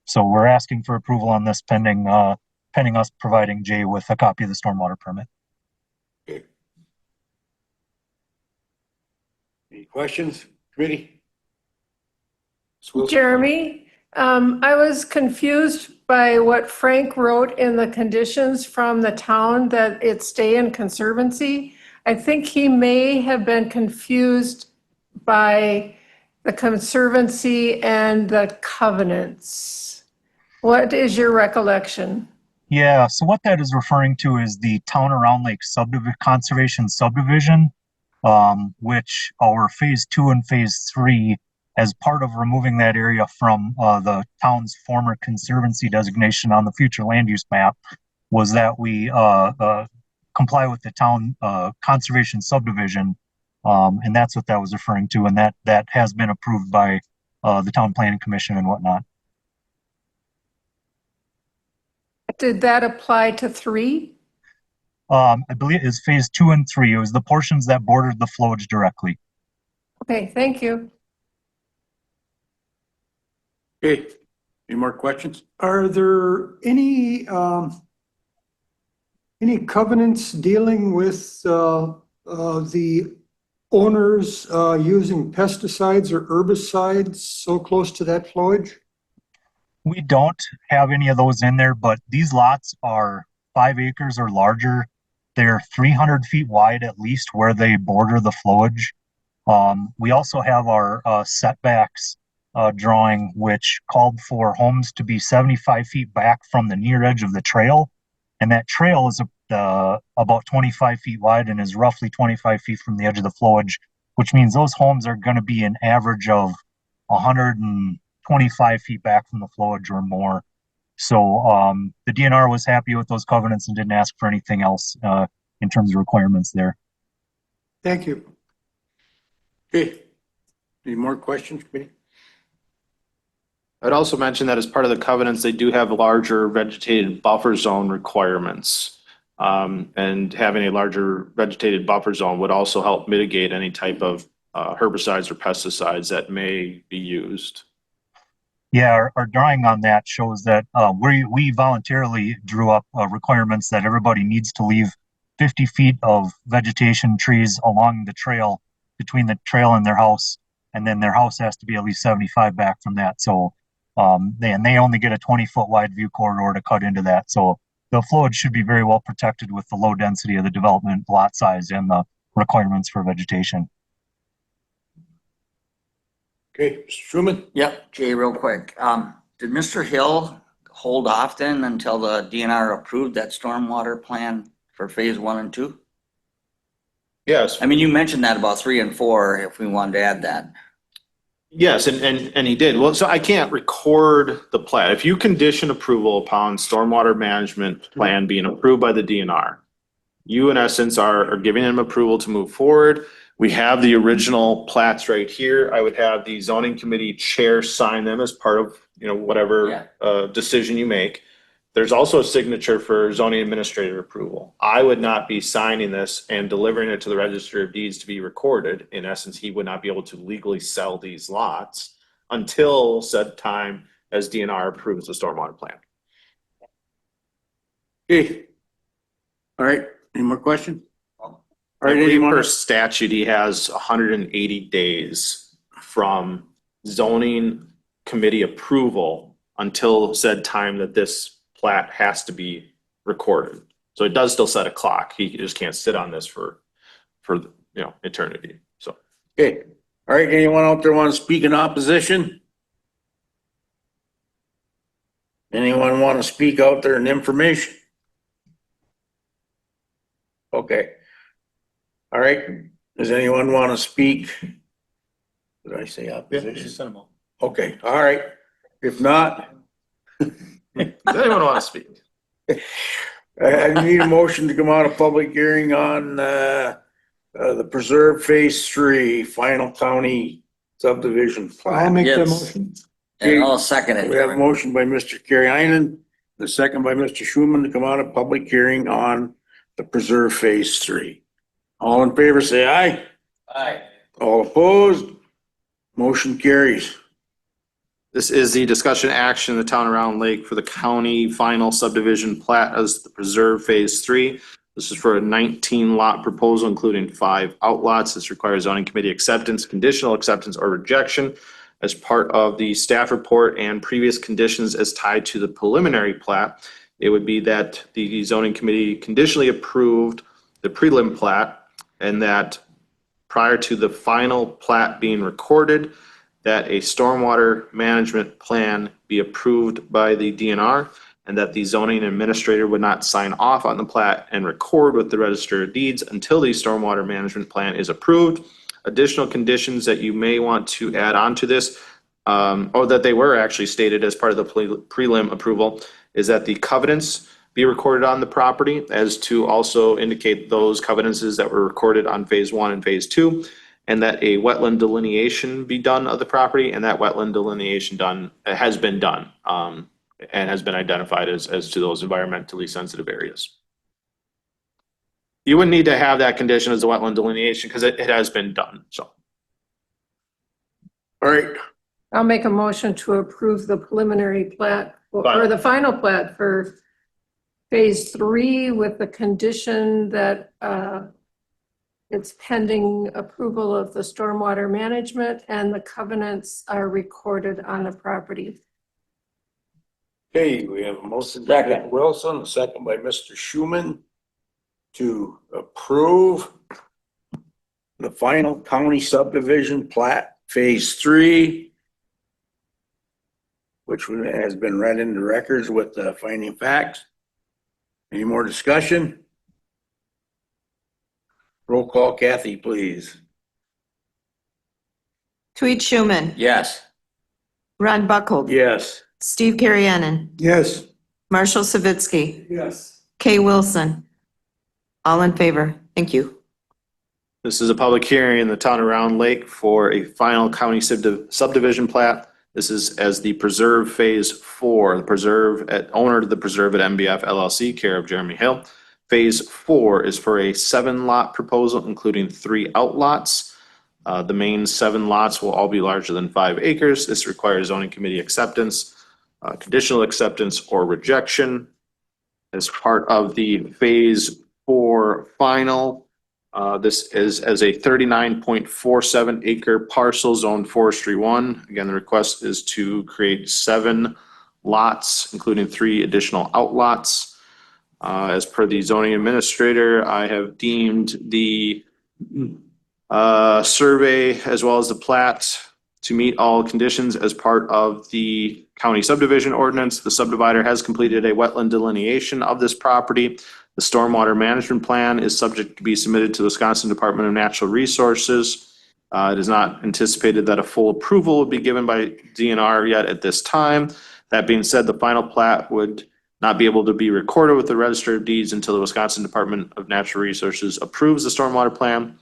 So we're asking for approval on this pending us providing Jay with a copy of the stormwater permit. Okay. Any questions, committee? Jeremy, I was confused by what Frank wrote in the conditions from the town that it stay in conservancy. I think he may have been confused by the conservancy and the covenants. What is your recollection? Yeah, so what that is referring to is the Town of Round Lake Conservation Subdivision, which our phase 2 and phase 3, as part of removing that area from the town's former conservancy designation on the future land use map, was that we comply with the town conservation subdivision, and that's what that was referring to, and that has been approved by the town planning commission and whatnot. Did that apply to 3? I believe it is phase 2 and 3. It was the portions that bordered the flowage directly. Okay, thank you. Okay, any more questions? Are there any covenants dealing with the owners using pesticides or herbicides so close to that flowage? We don't have any of those in there, but these lots are 5 acres or larger. They're 300 feet wide at least where they border the flowage. We also have our setbacks drawing, which called for homes to be 75 feet back from the near edge of the trail. And that trail is about 25 feet wide and is roughly 25 feet from the edge of the flowage, which means those homes are going to be an average of 125 feet back from the flowage or more. So the DNR was happy with those covenants and didn't ask for anything else in terms of requirements there. Thank you. Okay, any more questions, committee? I'd also mention that as part of the covenants, they do have larger vegetated buffer zone requirements. And having a larger vegetated buffer zone would also help mitigate any type of herbicides or pesticides that may be used. Yeah, our drawing on that shows that we voluntarily drew up requirements that everybody needs to leave 50 feet of vegetation trees along the trail between the trail and their house, and then their house has to be at least 75 back from that. So they only get a 20-foot wide view corridor to cut into that. So the flowage should be very well protected with the low density of the development, lot size, and the requirements for vegetation. Okay, Mr. Schuman? Yep, Jay, real quick. Did Mr. Hill hold off then until the DNR approved that stormwater plan for phase 1 and 2? Yes. I mean, you mentioned that about 3 and 4, if we wanted to add that. Yes, and he did. Well, so I can't record the plat. If you condition approval upon stormwater management plan being approved by the DNR, you in essence are giving him approval to move forward. We have the original plats right here. I would have the zoning committee chair sign them as part of, whatever decision you make. There's also a signature for zoning administrator approval. I would not be signing this and delivering it to the Register of Deeds to be recorded. In essence, he would not be able to legally sell these lots until said time as DNR approves the stormwater plan. Okay. All right, any more questions? All I right, believe anyone? per statute, he has 180 days from zoning committee approval until said time that this plat has to be recorded. So it does still set a clock. He just can't sit on this for eternity. So Okay, all right, anyone out there want to speak in opposition? Anyone want to speak out there in information? Okay. All right, does anyone want to speak? Did I say opposition? Okay, all right, if not, does anyone want to speak? I need a motion to come out of public hearing on the Preserve Phase 3 Final County Subdivision I'll Plan. make that Yes. motion. And I'll second it. We have a motion by Mr. Carrieinen, the second by Mr. Schuman to come out of public hearing on the Preserve Phase 3. All in favor, say aye. Aye. All opposed? Motion carries. This is the discussion action in the town of Round Lake for the county final subdivision plat as the Preserve Phase 3. This is for a 19 lot proposal, including 5 outlots. This requires zoning committee acceptance, conditional acceptance, or rejection as part of the staff report and previous conditions as tied to the preliminary plat. It would be that the zoning committee conditionally approved the prelim plat and that prior to the final plat being recorded, that a stormwater management plan be approved by the DNR and that the zoning administrator would not sign off on the plat and record with the Register of Deeds until the stormwater management plan is approved. Additional conditions that you may want to add on to this, or that they were actually stated as part of the prelim approval, is that the covenants be recorded on the property as to also indicate those covenants that were recorded on phase 1 and phase 2, and that a wetland delineation be done of the property, and that wetland delineation has been done and has been identified as to those environmentally sensitive areas. You wouldn't need to have that condition as a wetland delineation because it has been done, so. All right, I'll make a motion to approve the preliminary plat or the final plat for phase 3 with the condition that it's pending approval of the stormwater management and the covenants are recorded on the property. okay, we have a motion by Second. Mr. Wilson, a second by Mr. Schuman to approve the final county subdivision plat, Phase 3, which has been read into records with the finding facts. Any more discussion? Roll call, Kathy, please. Tweed Schuman, Yes. Ron Buckold, Yes. Steve Carrieinen, Yes. Marshall Savitsky, Yes. Kay Wilson. All in favor. Thank you. This is a public hearing in the town of Round Lake for a final county subdivision plat. This is as the Preserve Phase 4, the owner of the Preserve at MBF LLC, care of Jeremy Hill. Phase 4 is for a 7-lot proposal, including 3 outlots. The main 7 lots will all be larger than 5 acres. This requires zoning committee acceptance, conditional acceptance, or rejection. As part of the Phase 4 final, this is as a 39.47 acre parcel zoned forestry 1. Again, the request is to create 7 lots, including 3 additional outlots. As per the zoning administrator, I have deemed the survey as well as the plat to meet all conditions as part of the county subdivision ordinance. The subdivider has completed a wetland delineation of this property. The stormwater management plan is subject to be submitted to the Wisconsin Department of Natural Resources. It is not anticipated that a full approval would be given by DNR yet at this time. That being said, the final plat would not be able to be recorded with the Register of Deeds until the Wisconsin Department of Natural Resources approves the stormwater plan.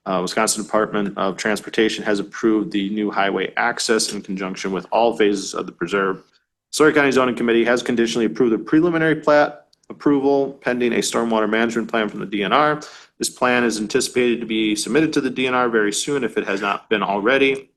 Wisconsin Department of Transportation has approved the new highway access in conjunction with all phases of the preserve. Sawyer County Zoning Committee has conditionally approved the preliminary plat approval pending a stormwater management plan from the DNR. This plan is anticipated to be submitted to the DNR very soon if it has not been already.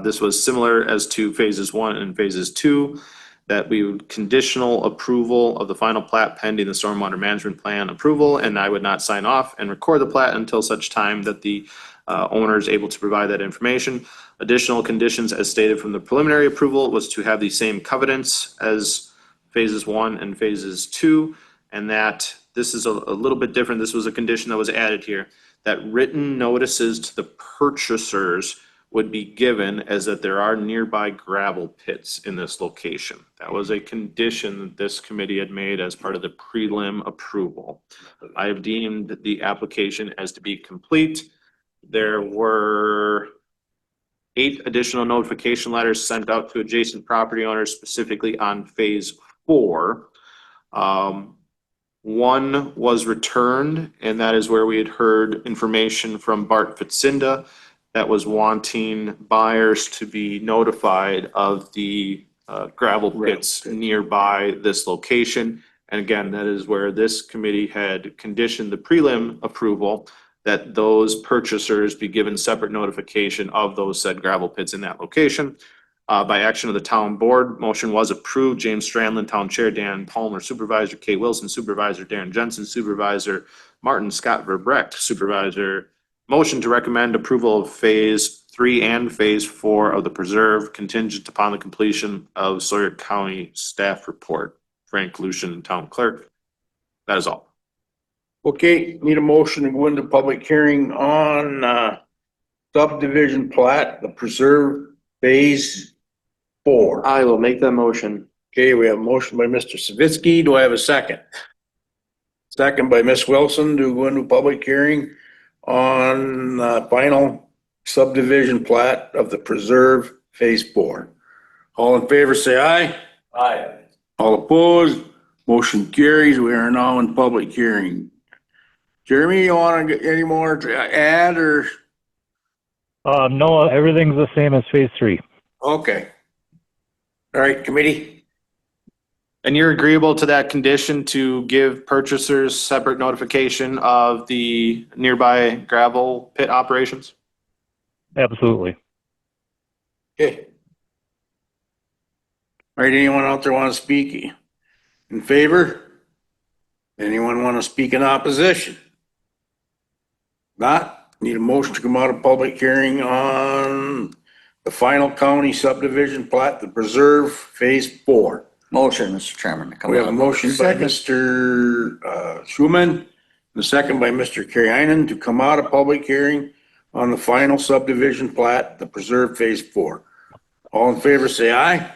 This was similar as to phases 1 and phases 2, that we would conditional approval of the final plat pending the stormwater management plan approval, and I would not sign off and record the plat until such time that the owner is able to provide that information. Additional conditions as stated from the preliminary approval was to have the same covenants as phases 1 and phases 2, and that this is a little bit different. This was a condition that was added here, that written notices to the purchasers would be given as that there are nearby gravel pits in this location. That was a condition that this committee had made as part of the prelim approval. I have deemed the application as to be complete. There were 8 additional notification letters sent out to adjacent property owners specifically on phase 4. 1 was returned, and that is where we had heard information from Bart Fitzinda that was wanting buyers to be notified of the gravel pits nearby this location. And again, that is where this committee had conditioned the prelim approval that those purchasers be given separate notification of those said gravel pits in that location. By action of the town board, motion was approved. James Strandland, Town Chair, Dan Palmer, Supervisor, Kay Wilson, Supervisor, Darren Jensen, Supervisor, Martin Scott Verbrecht, Supervisor. Motion to recommend approval of phase 3 and phase 4 of the preserve contingent upon the completion of Sawyer County staff report. Frank Lucian, Town Clerk. That is all. Okay, need a motion to go into public hearing on subdivision plat, the preserve phase 4. I will make that motion. Okay, we have a motion by Mr. Savitsky. Do I have a second? Second by Ms. Wilson to go into public hearing on final subdivision plat of the preserve phase 4. All in favor, say aye. Aye. All opposed, motion carries. We are now in public hearing. Jeremy, you want to get any more to add or? No, everything's the same as phase 3. Okay. All right, committee. And you're agreeable to that condition to give purchasers separate notification of the nearby gravel pit operations? Absolutely. Okay. All right, anyone out there want to speak in favor? Anyone want to speak in opposition? Not? Need a motion to come out of public hearing on the final county subdivision plat, the preserve phase 4. Motion, Mr. Chairman. to come We have a up. motion by Mr. Schuman, and a second by Mr. Kariainen to come out of public hearing on the final subdivision plat, the preserve phase 4. All in favor, say aye.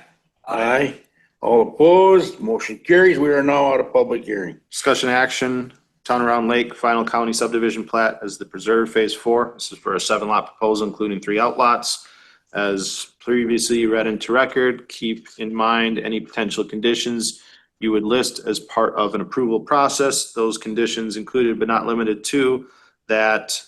Aye. All opposed, motion carries. We are now out of public hearing. Discussion action, Town Around Lake, final county subdivision plat as the preserve phase 4. This is for a 7-lot proposal, including 3 outlots. As previously read into record, keep in mind any potential conditions you would list as part of an approval process. Those conditions included but not limited to that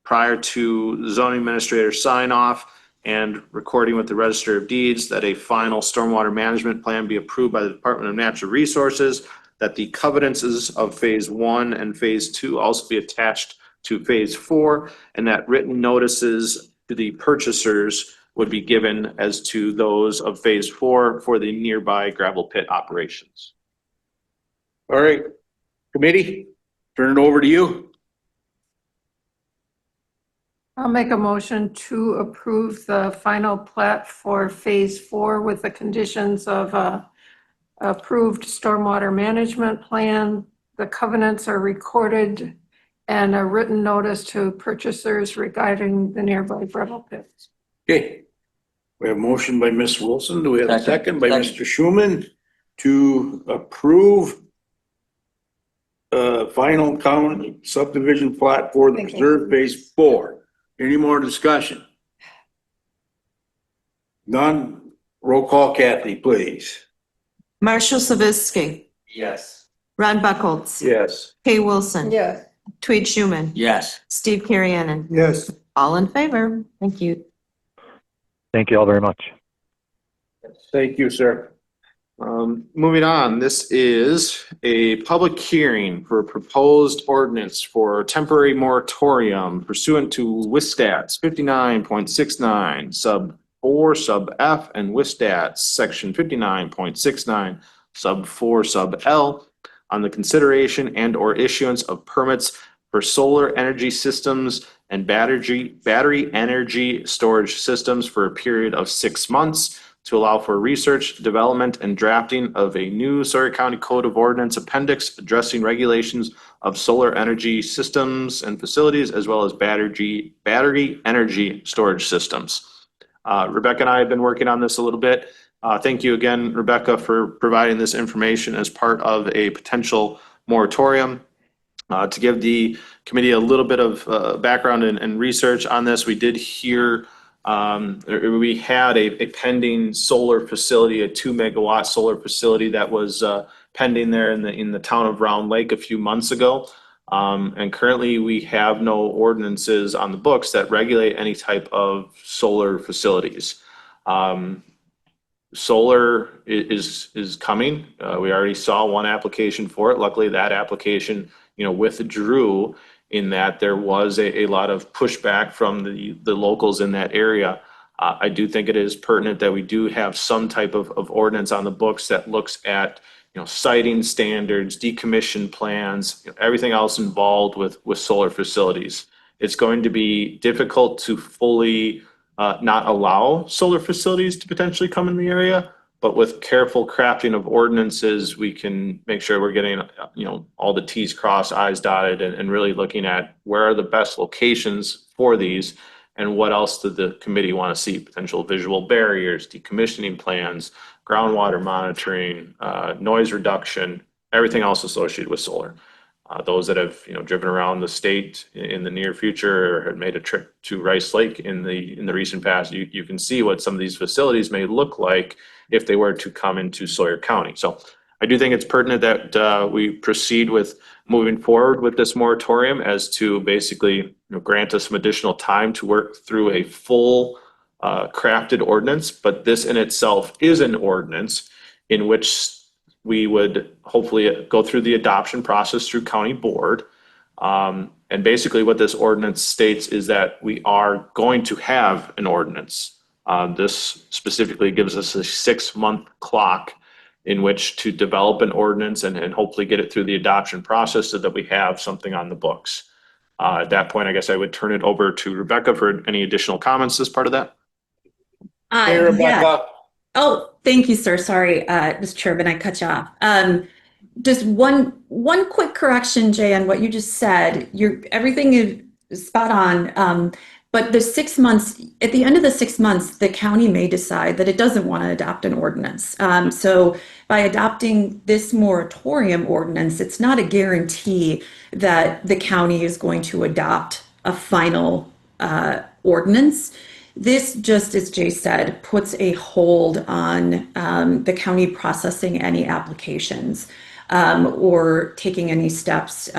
prior to zoning administrator sign off and recording with the Register of Deeds, that a final stormwater management plan be approved by the Department of Natural Resources. that the covenants of phase 1 and phase 2 also be attached to phase 4, and that written notices to the purchasers would be given as to those of phase 4 for the nearby gravel pit operations. All right, committee, turn it over to you. I'll make a motion to approve the final plat for Phase 4 with the conditions of approved stormwater management plan. The covenants are recorded and a written notice to purchasers regarding the nearby gravel pits. Okay, we have a motion by Ms. Wilson. Do we have a second Second. by Mr. Schuman to approve final county subdivision plat for the Thank you. preserve phase 4? Any more discussion? None? Roll call, Kathy, please. Marshall Savisky, Yes. Ron Buckholz, Yes. Kay Wilson, Yes. Tweed Schuman, Yes. Steve Carrianen, Yes. all in favor. Thank you. Thank you all very much. Thank you, sir. Moving on, this is a public hearing for a proposed ordinance for temporary moratorium pursuant to WISTATS 59.69 sub 4 sub F and WISTATS section 59.69 sub 4 sub L on the consideration and or issuance of permits for solar energy systems and battery energy storage systems for a period of 6 months to allow for research, development, and drafting of a new Sawyer County Code of Ordinance appendix addressing regulations of solar energy systems and facilities, as well as battery energy storage systems. Rebecca and I have been working on this a little bit. Thank you again, Rebecca, for providing this information as part of a potential moratorium. To give the committee a little bit of background and research on this, we did hear we had a pending solar facility, a 2 megawatt solar facility that was pending there in the town of Round Lake a few months ago. And currently we have no ordinances on the books that regulate any type of solar facilities. Solar is coming. We already saw one application for it. Luckily, that application, withdrew in that there was a lot of pushback from the locals in that area. I do think it is pertinent that we do have some type of ordinance on the books that looks at, siting standards, decommission plans, everything else involved with solar facilities. It's going to be difficult to fully not allow solar facilities to potentially come in the area, but with careful crafting of ordinances, we can make sure we're getting, all the T's crossed, I's dotted, and really looking at where are the best locations for these and what else did the committee want to see? Potential visual barriers, decommissioning plans, groundwater monitoring, noise reduction, everything else associated with solar. Those that have, driven around the state in the near future or had made a trip to Rice Lake in the recent past, you can see what some of these facilities may look like if they were to come into Sawyer County. So I do think it's pertinent that we proceed with moving forward with this moratorium as to basically grant us some additional time to work through a full crafted ordinance. But this in itself is an ordinance in which we would hopefully go through the adoption process through county board. And basically what this ordinance states is that we are going to have an ordinance. This specifically gives us a 6-month clock in which to develop an ordinance and hopefully get it through the adoption process so that we have something on the books. At that point, I guess I would turn it over to Rebecca for any additional comments as part of that. Hey, Yeah. Rebecca. Oh, thank you, sir. Sorry, Mr. Chairman, I cut you off. Just one quick correction, Jay, on what you just said. Everything is spot on. But the 6 months, at the end of the 6 months, the county may decide that it doesn't want to adopt an ordinance. So by adopting this moratorium ordinance, it's not a guarantee that the county is going to adopt a final ordinance. This, just as Jay said, puts a hold on the county processing any applications or taking any steps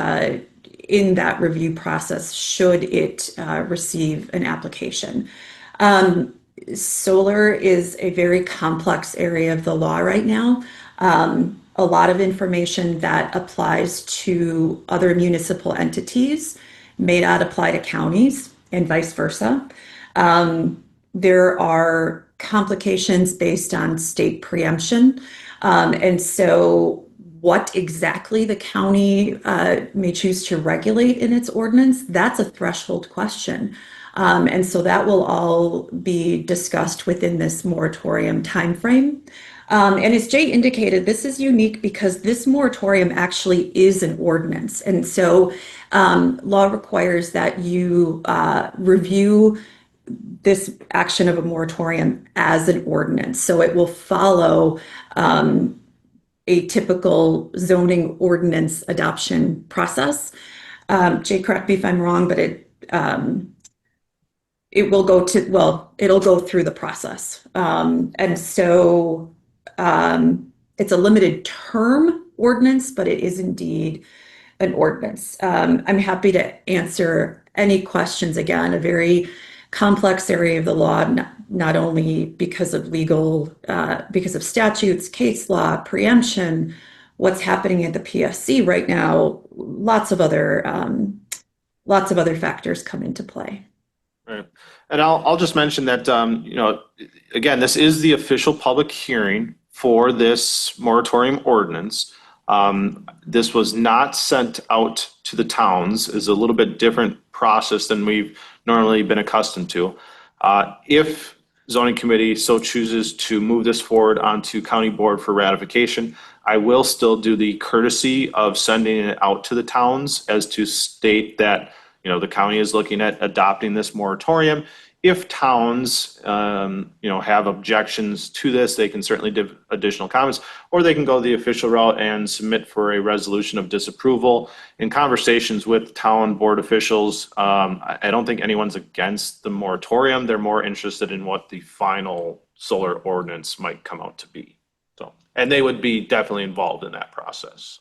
in that review process should it receive an application. Solar is a very complex area of the law right now. a lot of information that applies to other municipal entities may not apply to counties and vice versa. There are complications based on state preemption. And so what exactly the county may choose to regulate in its ordinance, that's a threshold question. And so that will all be discussed within this moratorium timeframe. And as Jay indicated, this is unique because this moratorium actually is an ordinance. And so law requires that you review this action of a moratorium as an ordinance. So it will follow a typical zoning ordinance adoption process. Jay, correct me if I'm wrong, but it will go to, well, it'll go through the process. And so it's a limited term ordinance, but it is indeed an ordinance. I'm happy to answer any questions. Again, a very complex area of the law, not only because of legal, because of statutes, case law, preemption, what's happening at the PSC right now, lots of other factors come into play. Right. And I'll just mention that, again, this is the official public hearing for this moratorium ordinance. This was not sent out to the towns. Is a little bit different process than we've normally been accustomed to. If zoning committee so chooses to move this forward onto county board for ratification, I will still do the courtesy of sending it out to the towns as to state that, the county is looking at adopting this moratorium. If towns, have objections to this, they can certainly give additional comments, or they can go the official route and submit for a resolution of disapproval. In conversations with town board officials, I don't think anyone's against the moratorium. They're more interested in what the final solar ordinance might come out to be. So, and they would be definitely involved in that process.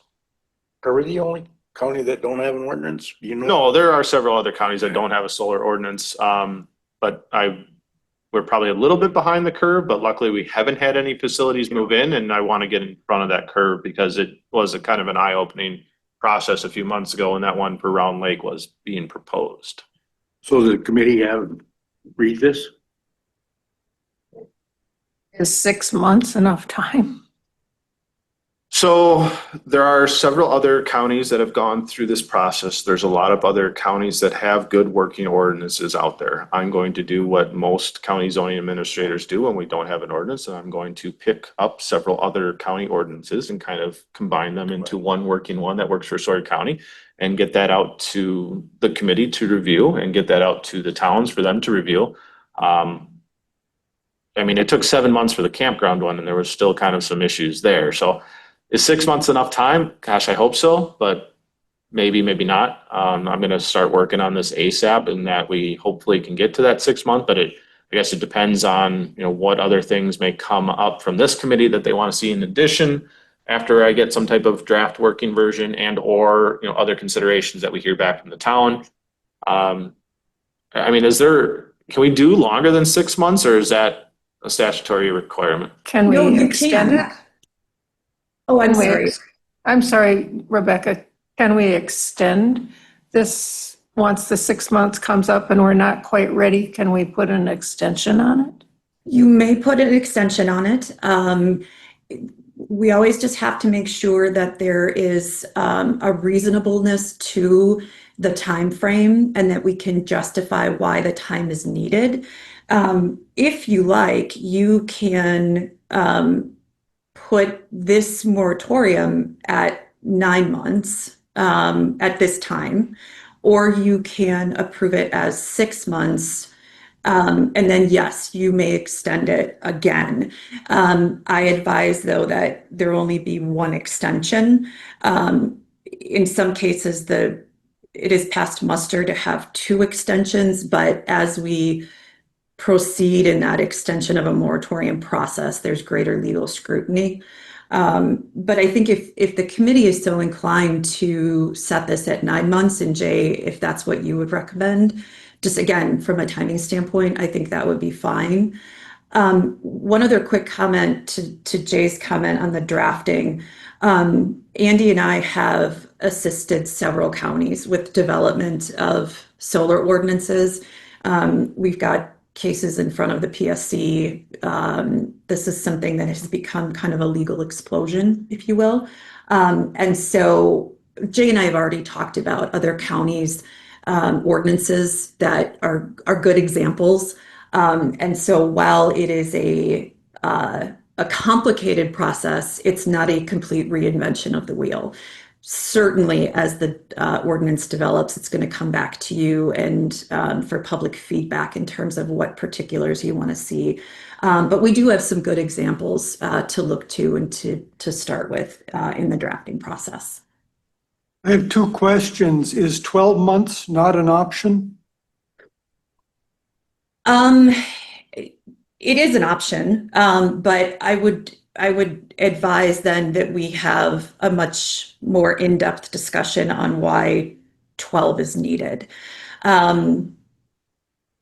Are we the only county that don't have an ordinance? No, there are several other counties that don't have a solar ordinance. But we're probably a little bit behind the curve, but luckily we haven't had any facilities move in, and I want to get in front of that curve because it was a kind of an eye-opening process a few months ago when that one for Round Lake was being proposed. So the committee read this? Is 6 months enough time? So there are several other counties that have gone through this process. There's a lot of other counties that have good working ordinances out there. I'm going to do what most county zoning administrators do when we don't have an ordinance, and I'm going to pick up several other county ordinances and kind of combine them into one working one that works for Sawyer County and get that out to the committee to review and get that out to the towns for them to review. It took 7 months for the campground one, and there was still kind of some issues there. So is 6 months enough time? Gosh, I hope so, but maybe not. I'm going to start working on this ASAP, and that we hopefully can get to that 6 month, but I guess it depends on, what other things may come up from this committee that they want to see in addition after I get some type of draft working version and or, other considerations that we hear back from the town. Can we do longer than 6 months, or is that a statutory requirement? Can we No, you extend can. it? Oh, I'm Can we sorry. I'm sorry, Rebecca, can we extend this once the 6 months comes up and we're not quite ready? Can we put an extension on it? You may put an extension on it. We always just have to make sure that there is a reasonableness to the time frame and that we can justify why the time is needed. If you like, you can put this moratorium at 9 months at this time, or you can approve it as 6 months. And then, yes, you may extend it again. I advise, though, that there only be one extension. In some cases, it is past muster to have 2 extensions, but as we proceed in that extension of a moratorium process, there's greater legal scrutiny. But I think if the committee is so inclined to set this at 9 months, and Jay, if that's what you would recommend, just again, from a timing standpoint, I think that would be fine. One other quick comment to Jay's comment on the drafting. Andy and I have assisted several counties with development of solar ordinances. We've got cases in front of the PSC. This is something that has become kind of a legal explosion, if you will. And so Jay and I have already talked about other counties' ordinances that are good examples. And so while it is a complicated process, it's not a complete reinvention of the wheel. Certainly, as the ordinance develops, it's going to come back to you and for public feedback in terms of what particulars you want to see. But we do have some good examples to look to and to start with in the drafting process. I have two questions. Is 12 months not an option? It is an option, but I would advise then that we have a much more in-depth discussion on why 12 is needed.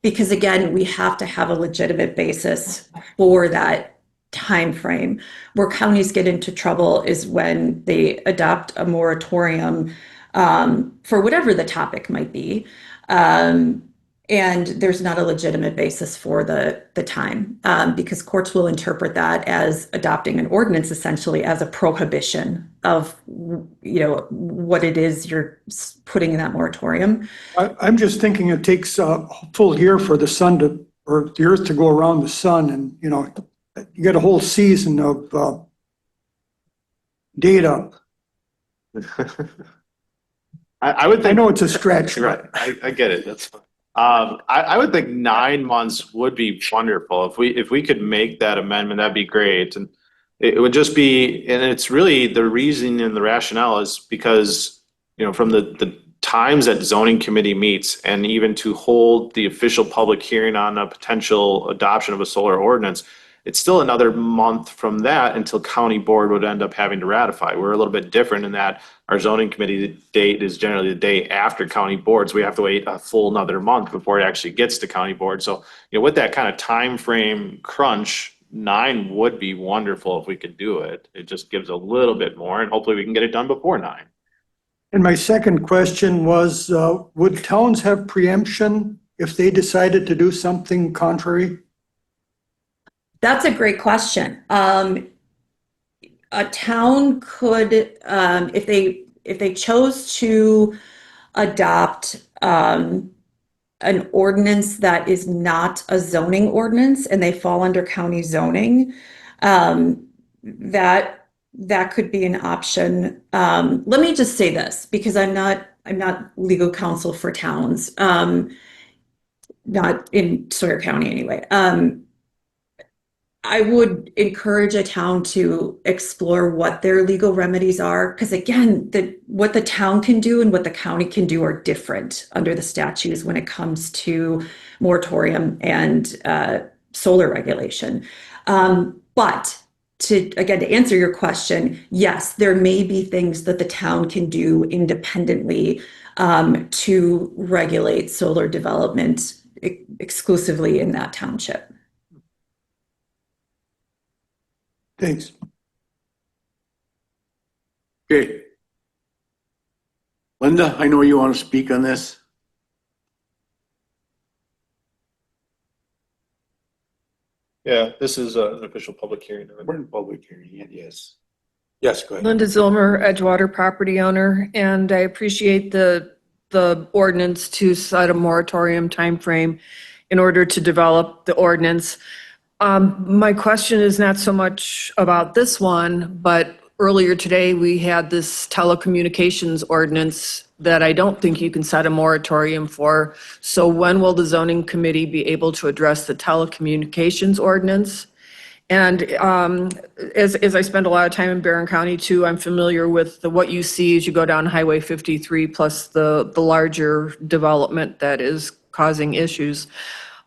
Because again, we have to have a legitimate basis for that time frame. Where counties get into trouble is when they adopt a moratorium for whatever the topic might be. And there's not a legitimate basis for the time because courts will interpret that as adopting an ordinance essentially as a prohibition of what it is you're putting in that moratorium. I'm just thinking it takes a full year for the earth to go around the sun, and you get a whole season of data. I would think. I know it's a stretch. Right, I get it, that's fine. I would think 9 months would be wonderful. If we could make that amendment, that'd be great. And it would just be, and it's really the reason and the rationale is because, from the times that zoning committee meets and even to hold the official public hearing on a potential adoption of a solar ordinance, it's still another month from that until county board would end up having to ratify. We're a little bit different in that our zoning committee date is generally the day after county boards. We have to wait a full another month before it actually gets to county board. So, with that kind of time frame crunch, 9 would be wonderful if we could do it. It just gives a little bit more, and hopefully we can get it done before 9. And my second question was, would towns have preemption if they decided to do something contrary? That's a great question. A town could, if they chose to adopt an ordinance that is not a zoning ordinance and they fall under county zoning, that could be an option. Let me just say this because I'm not legal counsel for towns, not in Sawyer County anyway. I would encourage a town to explore what their legal remedies are, because again, what the town can do and what the county can do are different under the statutes when it comes to moratorium and solar regulation. But to answer your question, yes, there may be things that the town can do independently to regulate solar development exclusively in that township. Thanks. Okay. Linda, I know you want to speak on this. Yeah, this is an official public hearing. We're in public hearing, yes. Yes, go ahead. Linda Zilmer, Edgewater property owner, and I appreciate the ordinance to set a moratorium timeframe in order to develop the ordinance. My question is not so much about this one, but earlier today we had this telecommunications ordinance that I don't think you can set a moratorium for. So when will the zoning committee be able to address the telecommunications ordinance? And as I spend a lot of time in Barron County too, I'm familiar with what you see as you go down Highway 53 plus the larger development that is causing issues.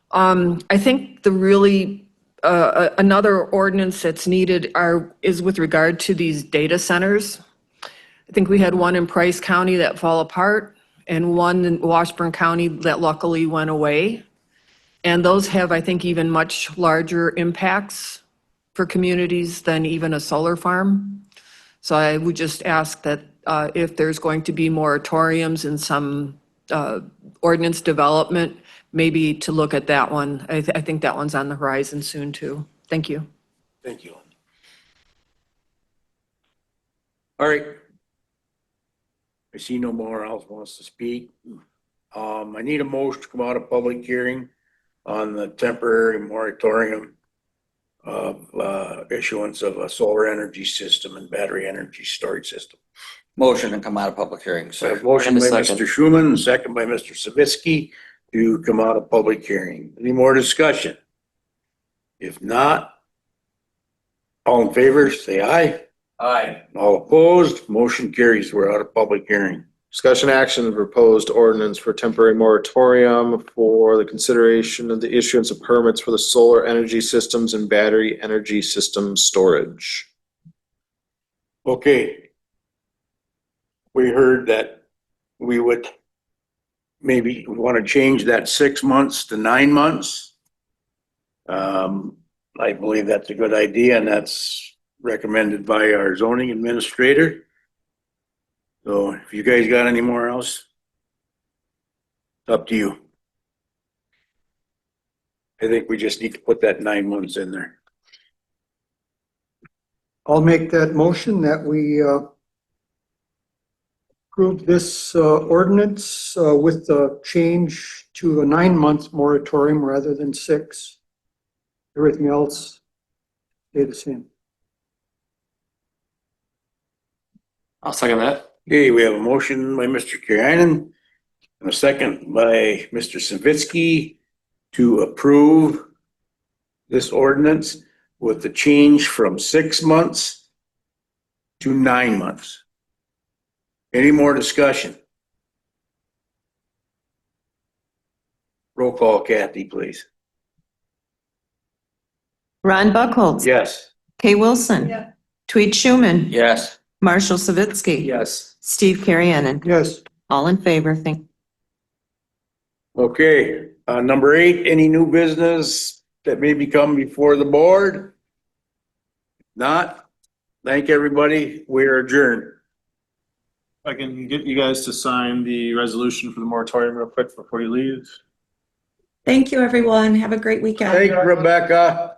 I think the really another ordinance that's needed is with regard to these data centers. I think we had one in Price County that fell apart and one in Washburn County that luckily went away. And those have, I think, even much larger impacts for communities than even a solar farm. So I would just ask that if there's going to be moratoriums in some ordinance development, maybe to look at that one. I think that one's on the horizon soon too. Thank you. Thank you. All right. I see no more else wants to speak. I need a motion to come out of public hearing on the temporary moratorium of issuance of a solar energy system and battery energy storage system. Motion to come out of public hearing, So I sir. have motion by Second. Mr. Schuman, and second by Mr. Savitsky to come out of public hearing. Any more discussion? If not, all in favor, say aye. Aye. All opposed, motion carries. We're out of public hearing. Discussion action of proposed ordinance for temporary moratorium for the consideration of the issuance of permits for the solar energy systems and battery energy system storage. Okay. We heard that we would maybe want to change that 6 months to 9 months. I believe that's a good idea, and that's recommended by our zoning administrator. So if you guys got any more else, it's up to you. I think we just need to put that 9 months in there. I'll make that motion that we approve this ordinance with the change to a 9-month moratorium rather than 6. Everything else stay the same. I'll second that. Okay, we have a motion by Mr. Kiranen and a second by Mr. Savitsky to approve this ordinance with the change from 6 months to 9 months. Any more discussion? Roll call, Kathy, please. Ron Buckholz. Yes. Kay Wilson. Tweet Schuman. Yes. Marshall Savitsky. Yes. Steve Carrianen. Yes. All in favor. Thank. Okay, number 8, any new business that may become before the board? Not? Thank everybody. We are adjourned. I can get you guys to sign the resolution for the moratorium real quick before you leave. Thank you, everyone. Have a great weekend. Thank you, Rebecca.